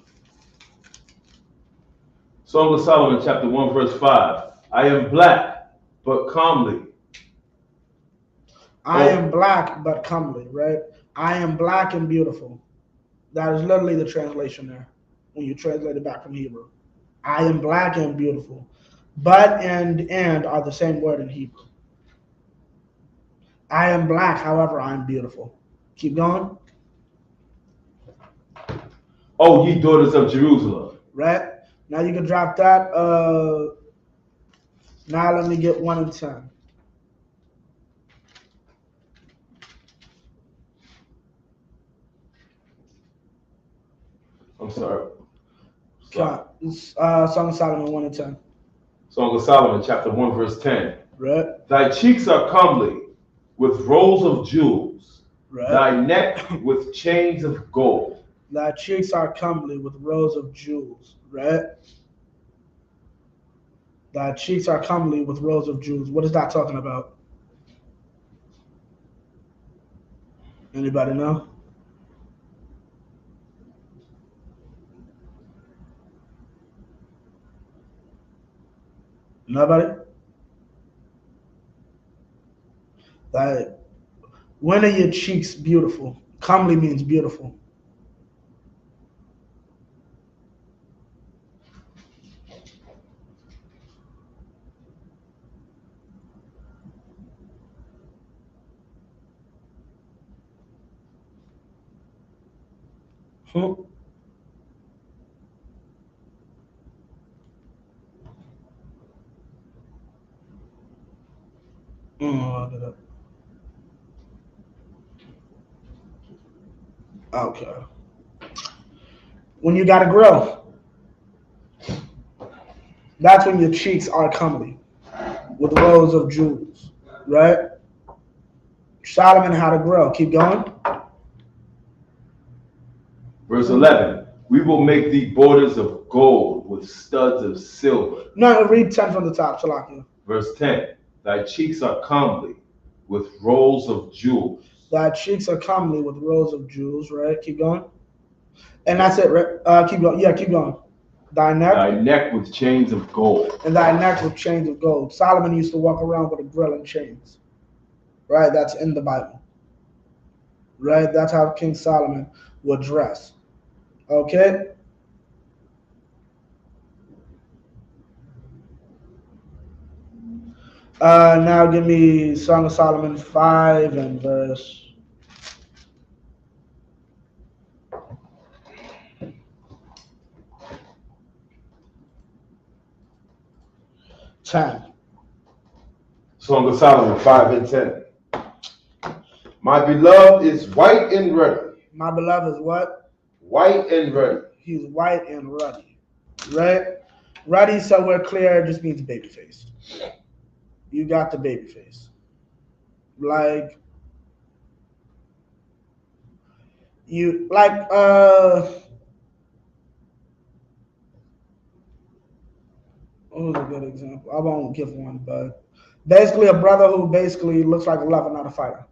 Song of Solomon, chapter 1, verse 5. I am black, but comely. I am black but comely, right? I am black and beautiful. That is literally the translation there when you translate it back from Hebrew. I am black and beautiful. But and are the same word in Hebrew. I am black, however, I am beautiful. Keep going. Oh, ye daughters of Jerusalem. Right? Now you can drop that. Now let me get 1 and 10. I'm sorry. Song of Solomon 1 and 10. Song of Solomon, chapter 1, verse 10. Right? Thy cheeks are comely with rows of jewels, Right? thy neck with chains of gold. Thy cheeks are comely with rows of jewels, right? Thy cheeks are comely with rows of jewels. What is that talking about? Anybody know? Nobody? Like, when are your cheeks beautiful? Comely means beautiful. Oh, look it up. Okay. When you got a grill. That's when your cheeks are comely with rows of jewels, right? Solomon had to grow. Keep going. Verse 11. We will make thee borders of gold with studs of silver. No, read 10 from the top, Salakia. Verse 10. Thy cheeks are comely with rolls of jewels. Thy cheeks are comely with rows of jewels, right? Keep going. And that's it, right? Keep going. Yeah, keep going. Thy neck with chains of gold. And thy neck with chains of gold. Solomon used to walk around with a grill and chains. Right? That's in the Bible. Right? That's how King Solomon would dress. Okay? Now give me Song of Solomon 5 and verse 10. Song of Solomon 5 and 10. My beloved is white and ruddy. My beloved is what? White and ruddy. He's white and ruddy. Right? Ruddy, so we're clear, just means baby face. You got the baby face. Like, what was a good example? I won't give one, but basically a brother who basically looks like a lover, not a fighter.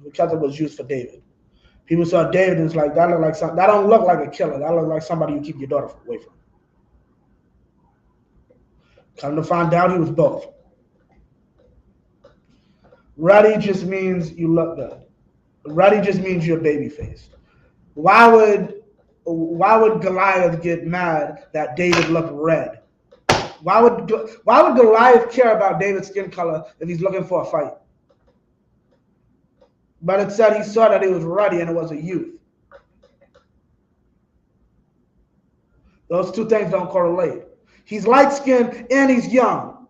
Because it was used for David. People saw David and it's like, that don't look like a killer. That look like somebody you keep your daughter away from. Come to find out, he was both. Ruddy just means you look good. Ruddy just means you're baby faced. Why would Goliath get mad that David looked red? Why would Goliath care about David's skin color if he's looking for a fight? But it said he saw that he was ruddy and it was a youth. Those two things don't correlate. He's light-skinned and he's young.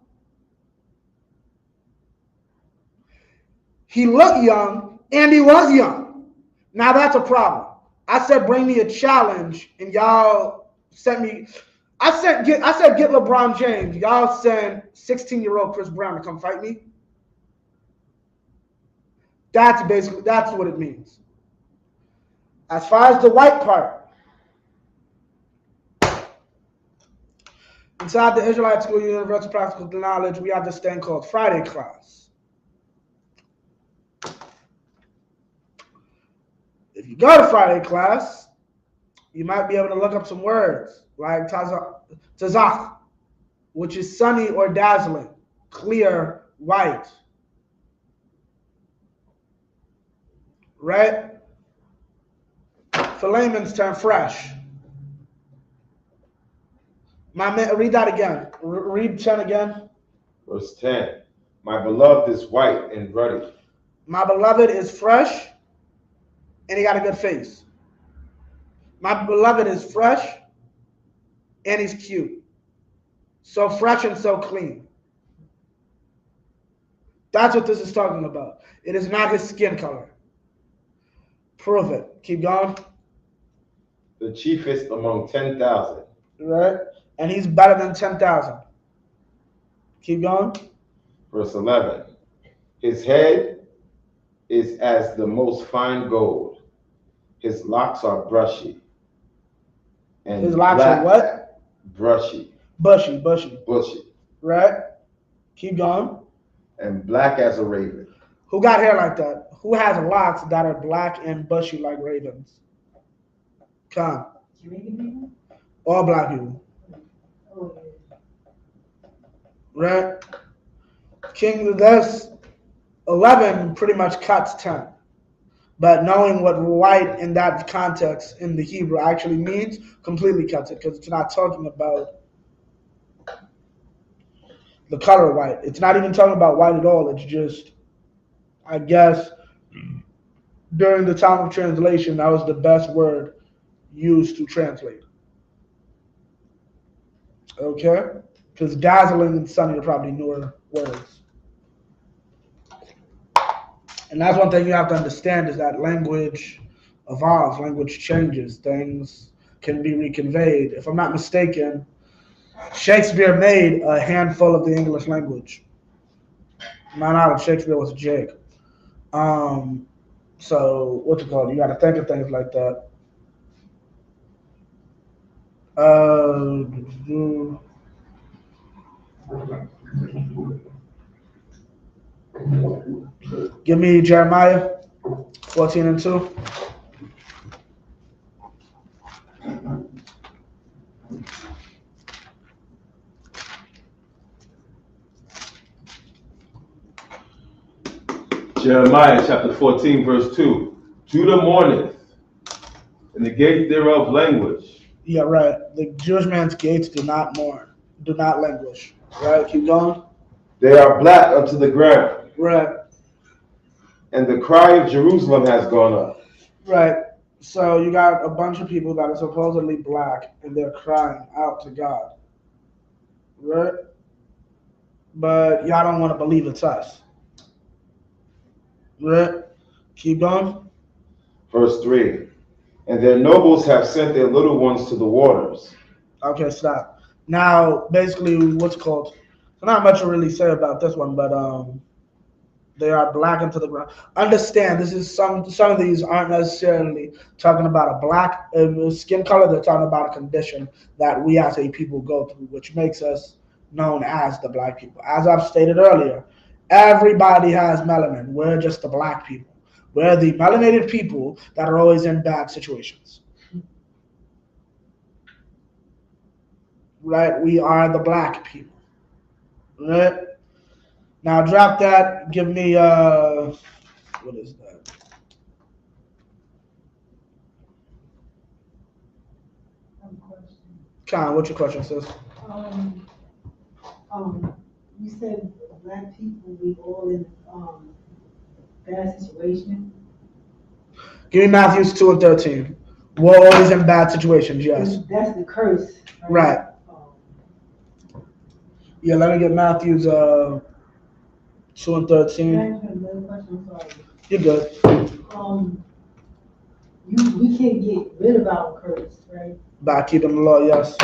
He looked young and he was young. Now that's a problem. I said bring me a challenge and y'all sent me. I said get LeBron James. Y'all send 16-year-old Chris Brown to come fight me. That's what it means. As far as the white part, inside the Israelite School Universal Practical Knowledge, we have this thing called Friday class. If you go to Friday class, you might be able to look up some words like tazach, which is sunny or dazzling, clear, white. Right? For layman's term, fresh. My man, read that again. Read 10 again. Verse 10. My beloved is white and ruddy. My beloved is fresh and he got a good face. My beloved is fresh and he's cute. So fresh and so clean. That's what this is talking about. It is not his skin color. Prove it. Keep going. The chiefest among 10,000. Right? And he's better than 10,000. Keep going. Verse 11. His head is as the most fine gold. His locks are brushy. And his locks are what? Brushy. Bushy. Right? Keep going. And black as a raven. Who got hair like that? Who has locks that are black and bushy like ravens? Come. All black people. Right? King, that's 11 pretty much cuts 10. But knowing what white in that context in the Hebrew actually means completely cuts it because it's not talking about the color white. It's not even talking about white at all. It's just, I guess, during the time of translation, that was the best word used to translate. Okay? Because dazzling and sunny are probably newer words. And that's one thing you have to understand is that language evolves, language changes, things can be reconveyed. If I'm not mistaken, Shakespeare made a handful of the English language. Not out of Shakespeare was a Jake. Um, so what's it called? You got to think of things like that. Uh, give me Jeremiah 14:2. Jeremiah chapter 14, verse 2. Judah mourneth, and the gate thereof languish. Yeah, right. The Jewish man's gates do not mourn, do not languish. Right, keep going. They are black unto the ground, Right, and the cry of Jerusalem has gone up. right. So you got a bunch of people that are supposedly black and they're crying out to God. Right? But y'all don't want to believe it's us. Right? Keep going. Verse 3. And their nobles have sent their little ones to the waters. Okay, stop. Now, basically, what's it called? So not much to really say about this one, but they are black into the ground. Understand, this is some of these aren't necessarily talking about a black skin color. They're talking about a condition that we as a people go through, which makes us known as the black people. As I've stated earlier, everybody has melanin. We're just the black people. We're the melanated people that are always in bad situations. Right? We are the black people. Right? Now drop that. Give me what is that? Con, what's your question, sis? You said black people, we all in bad situation. Give me Matthews 2:13. We're always in bad situations, yes. That's the curse. Right. Yeah, let me get Matthews 2:13. Another question, I'm sorry. You're good. We can't get rid of our curse, right? By keeping the law, yes.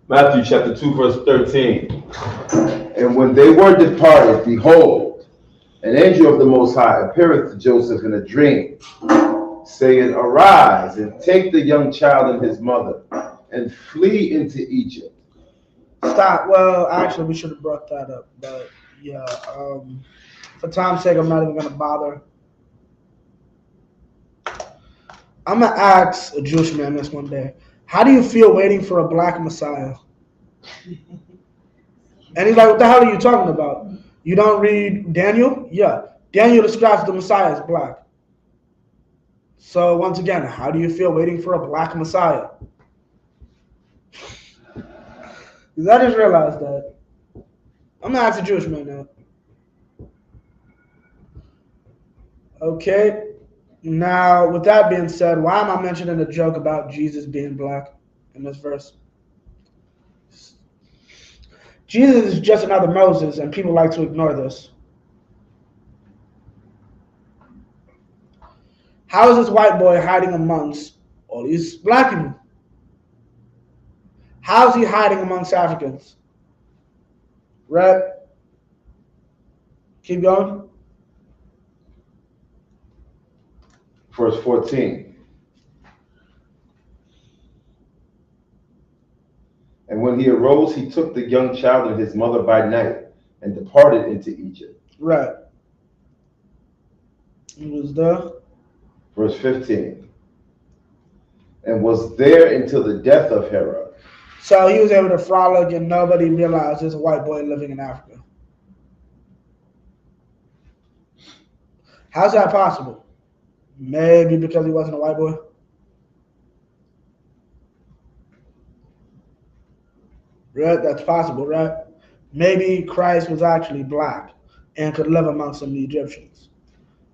Matthew chapter 2, verse 13. And when they were departed, behold, an angel of the Most High appeareth to Joseph in a dream, saying, Arise, and take the young child and his mother, and flee into Egypt. Stop. Well, actually, we should have brought that up. But, yeah, for time's sake, I'm not even going to bother. I'm going to ask a Jewish man this one day. How do you feel waiting for a black Messiah? And he's like, what the hell are you talking about? You don't read Daniel? Yeah. Daniel describes the Messiah as black. So once again, how do you feel waiting for a black Messiah? Because I just realized that. I'm going to ask a Jewish man now. Okay. Now, with that being said, why am I mentioning a joke about Jesus being black in this verse? Jesus is just another Moses, and people like to ignore this. How is this white boy hiding amongst all these black people? How is he hiding amongst Africans? Right? Keep going. Verse 14. And when he arose, he took the young child and his mother by night and departed into Egypt. Right. He was there. Verse 15. And was there until the death of Herod. So he was able to frolic and nobody realized there's a white boy living in Africa. How's that possible? Maybe because he wasn't a white boy. Right? That's possible, right? Maybe Christ was actually black and could live amongst some Egyptians.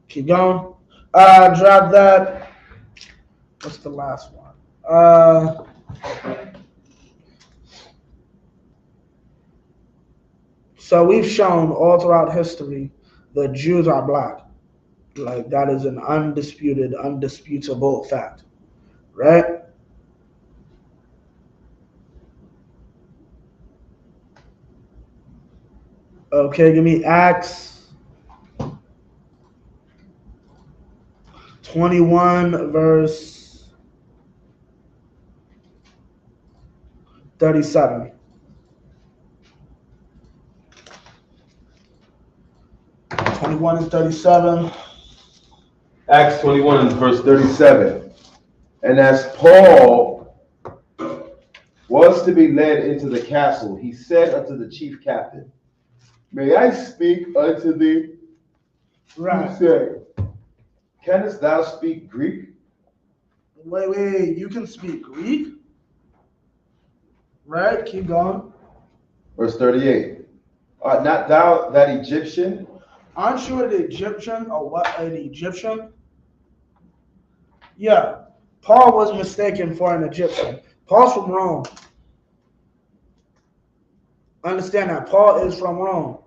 Keep going. Drop that. What's the last one? So we've shown all throughout history that Jews are black. Like, that is an undisputed, undisputable fact, right? Okay, give me Acts 21, verse 37. 21 and 37. Acts 21 and verse 37. And as Paul was to be led into the castle, he said unto the chief captain, May I speak unto thee? Right. He said, Canst thou speak Greek? Wait, you can speak Greek? Right, keep going. Verse 38. Art not thou that Egyptian? Aren't you an Egyptian or what? An Egyptian? Yeah, Paul was mistaken for an Egyptian. Paul's from Rome. Understand that. Paul is from Rome.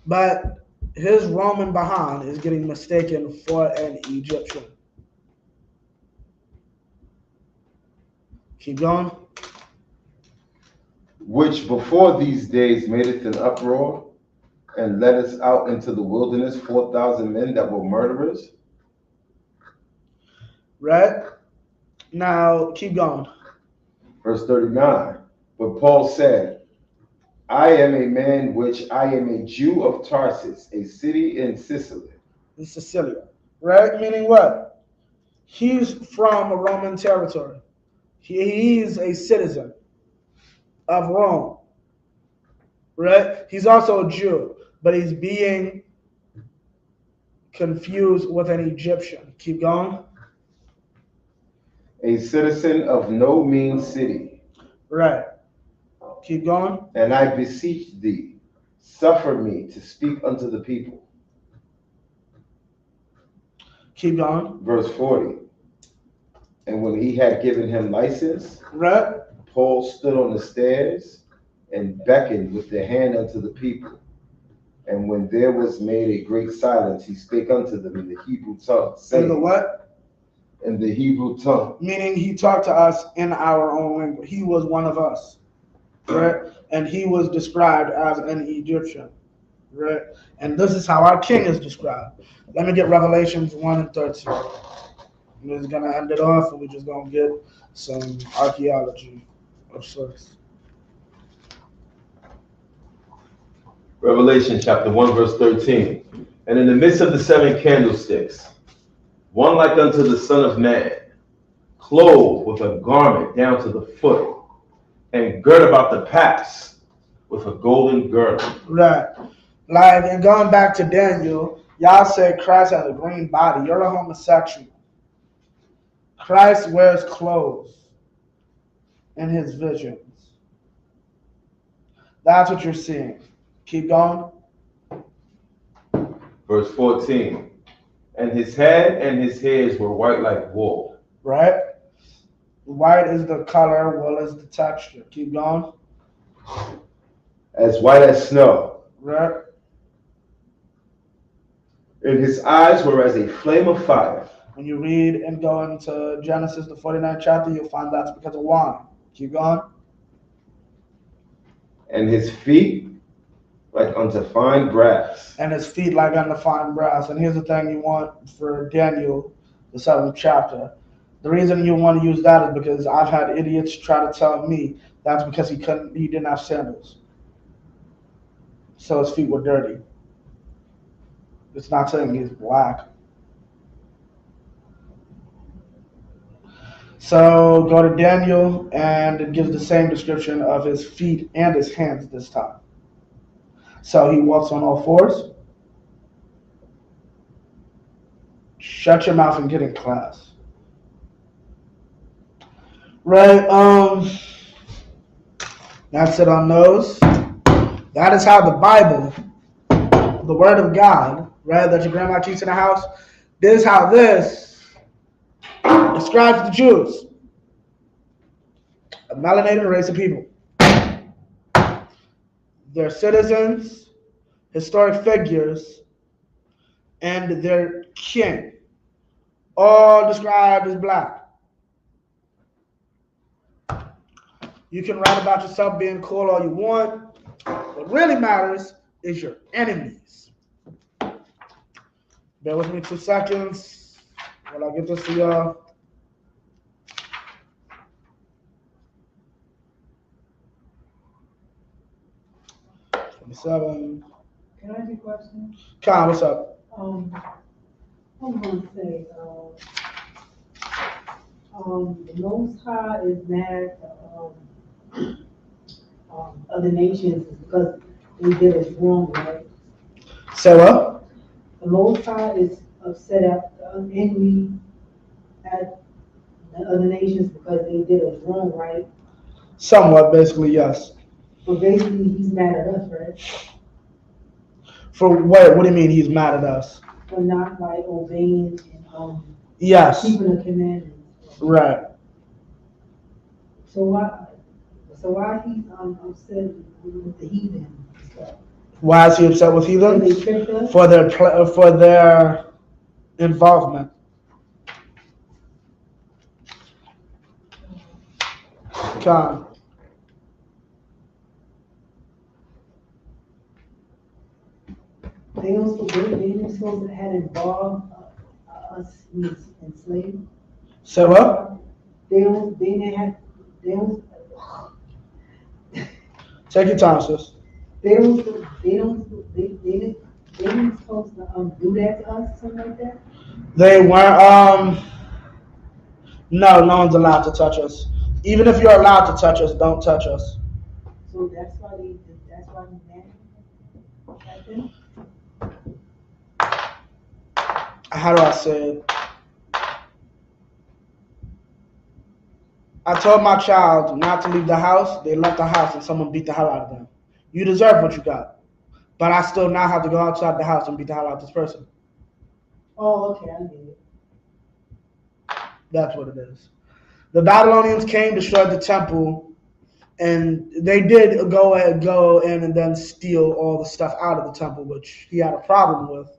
But his Roman behind is getting mistaken for an Egyptian. Keep going. Which before these days madeth an uproar, and led us out into the wilderness 4,000 men that were murderers. Right? Now, keep going. Verse 39. But Paul said, I am a man which I am a Jew of Tarsus, a city in Sicily. In Sicilia. Right? Meaning what? He's from a Roman territory. He's a citizen of Rome. Right? He's also a Jew, but he's being confused with an Egyptian. Keep going. A citizen of no mean city. Right. Keep going. And I beseech thee, suffer me to speak unto the people. Keep going. Verse 40. And when he had given him license, Right. Paul stood on the stairs and beckoned with the hand unto the people. And when there was made a great silence, he spake unto them in the Hebrew tongue, saying, In the what? In the Hebrew tongue. Meaning he talked to us in our own language. He was one of us. Right? And he was described as an Egyptian. Right? And this is how our king is described. Let me get Revelations 1 and 13. We're just going to end it off, and we're just going to get some archaeology of sorts. Revelation chapter 1, verse 13. And in the midst of the 7 candlesticks, one like unto the Son of Man, clothed with a garment down to the foot, and girt about the paps with a golden girdle. Right. Like, and going back to Daniel, y'all said Christ has a green body. You're a homosexual. Christ wears clothes in his visions. That's what you're seeing. Keep going. Verse 14. And his head and his hairs were white like wool. Right? White is the color, wool is the texture. Keep going. As white as snow. Right? And his eyes were as a flame of fire. When you read and go into Genesis, the 49th chapter, you'll find that's because of wine. Keep going. And his feet like unto fine brass. And his feet like unto fine brass. And here's the thing you want for Daniel, the 7th chapter. The reason you want to use that is because I've had idiots try to tell me that's because he didn't have sandals. So his feet were dirty. It's not saying he's black. So go to Daniel, and it gives the same description of his feet and his hands this time. So he walks on all fours. Shut your mouth and get in class. Right, that's it on those. That is how the Bible, the Word of God, right, that your grandma keeps in the house, this is how this describes the Jews. A melanated race of people. Their citizens, historic figures, and their king, all described as black. You can write about yourself being cool all you want. What really matters is your enemies. Bear with me 2 seconds while I get this to y'all. Seven. Can I ask you a question? Kyle, what's up? I'm gonna say, the Most High is mad at, other nations because they did us wrong, right? Say what? The Most High is upset at, angry at the other nations because they did us wrong, right? Somewhat, basically, yes. But basically, he's mad at us, right? For what? What do you mean he's mad at us? For not like obeying and Yes. keeping the commandments. Right. So why he's upset with the heathen and stuff? Why is he upset with So heathens? they tricked us. For their involvement. Con. They don't supposed to have involved us in slavery. Say what? They didn't have, they don't, Take your time, sis. they didn't supposed to, do that to us, something like that? They weren't. No one's allowed to touch us. Even if you're allowed to touch us, don't touch us. So that's why we mad at them? How do I say it? I told my child not to leave the house. They left the house and someone beat the hell out of them. You deserve what you got. But I still now have to go outside the house and beat the hell out of this person. Oh, okay, I get it. That's what it is. The Babylonians came, destroyed the temple, and they did go in and then steal all the stuff out of the temple, which he had a problem with.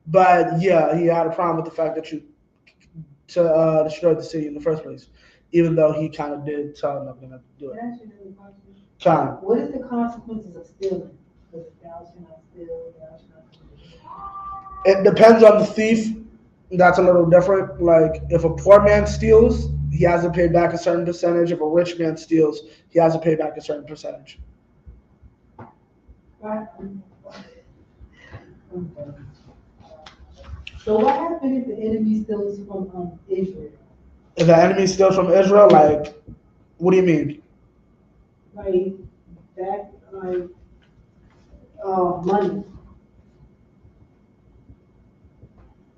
But yeah, he had a problem with the fact that you destroyed the city in the first place, even though he kind of did tell them I'm going to do it. Can I ask you another question? Kind of. What is the consequences of stealing? Because thou shalt not steal, thou shalt not steal. It depends on the thief. That's a little different. Like if a poor man steals, he has to pay back a certain percentage. If a rich man steals, he has to pay back a certain percentage. Right? So what happened if the enemy steals from Israel? If the enemy steals from Israel, like, what do you mean? Like that, like money.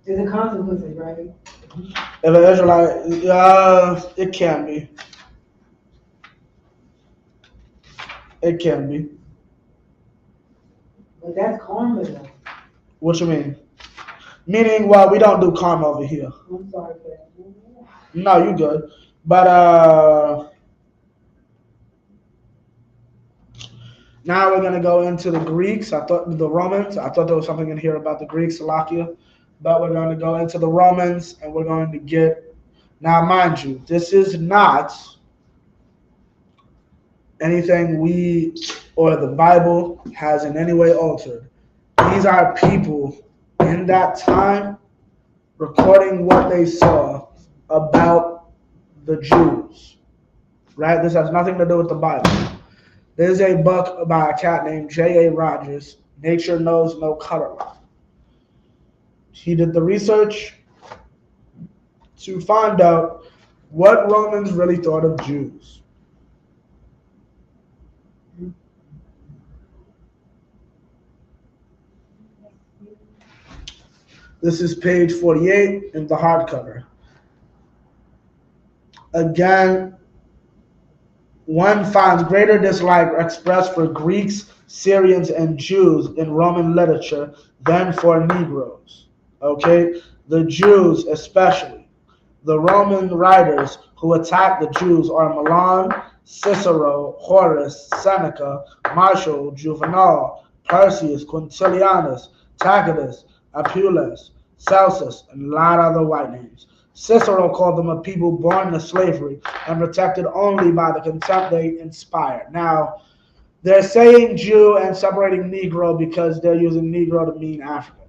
There's a consequences, right? If an Israelite, it can be. It can be. But that's karma, though. What you mean? Meaning, well, we don't do karma over here. I'm sorry for that. No, you good. But now we're gonna go into the Greeks. The Romans. I thought there was something in here about the Greeks, Salakia. But we're going to go into the Romans, and we're going to get. Now, mind you, this is not anything we or the Bible has in any way altered. These are people in that time recording what they saw about the Jews, right? This has nothing to do with the Bible. There's a book by a cat named J.A. Rogers, Nature Knows No Color Line. He did the research to find out what Romans really thought of Jews. This is page 48 in the hardcover. Again, one finds greater dislike expressed for Greeks, Syrians, and Jews in Roman literature than for Negroes. Okay? The Jews especially. The Roman writers who attacked the Jews are Milan, Cicero, Horace, Seneca, Martial, Juvenal, Persius, Quintilianus, Tacitus, Apulus, Celsus, and a lot of other white names. Cicero called them a people born into slavery and protected only by the contempt they inspired. Now, They're saying Jew and separating Negro because they're using Negro to mean African.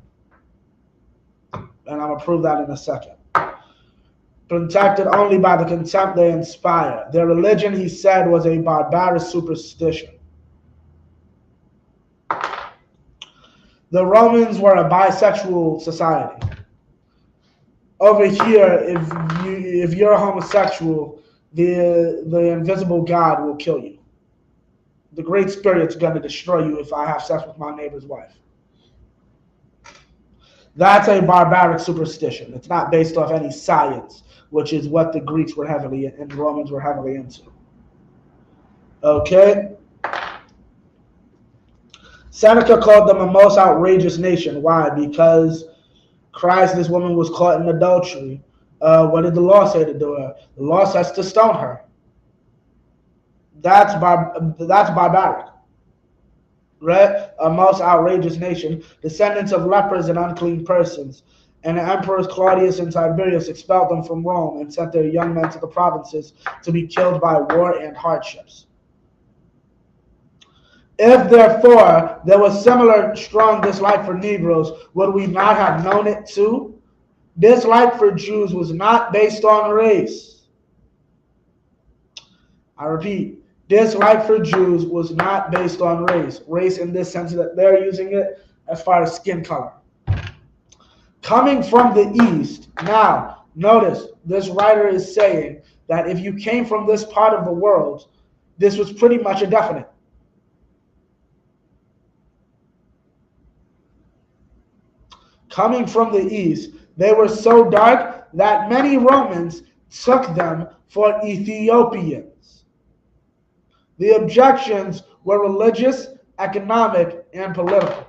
And I'm going to prove that in a second. Protected only by the contempt they inspire. Their religion, he said, was a barbarous superstition. The Romans were a bisexual society. Over here, if you're homosexual, the invisible God will kill you. The Great Spirit's going to destroy you if I have sex with my neighbor's wife. That's a barbaric superstition. It's not based off any science, which is what the Greeks were heavily and the Romans were heavily into. Okay? Seneca called them a most outrageous nation. Why? Because Christ, this woman was caught in adultery. What did the law say to do her? The law says to stone her. That's barbaric. Right? A most outrageous nation, descendants of lepers and unclean persons. And the emperors Claudius and Tiberius expelled them from Rome and sent their young men to the provinces to be killed by war and hardships. If, therefore, there was similar strong dislike for Negroes, would we not have known it too? Dislike for Jews was not based on race. I repeat, dislike for Jews was not based on race. Race in this sense that they're using it as far as skin color. Coming from the East, now, notice, this writer is saying that if you came from this part of the world, this was pretty much a definite. Coming from the East, they were so dark that many Romans took them for Ethiopians. The objections were religious, economic, and political.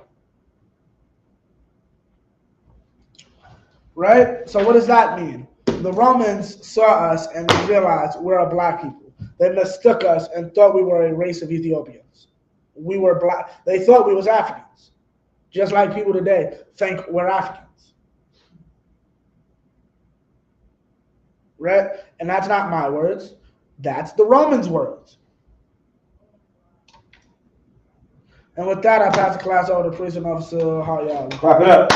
Right? So what does that mean? The Romans saw us and they realized we're a black people. They mistook us and thought we were a race of Ethiopians. We were black. They thought we was Africans. Just like people today think we're Africans. Right? And that's not my words. That's the Romans' words. And with that, I pass the class over to Prison Officer Haryal. Clap it up.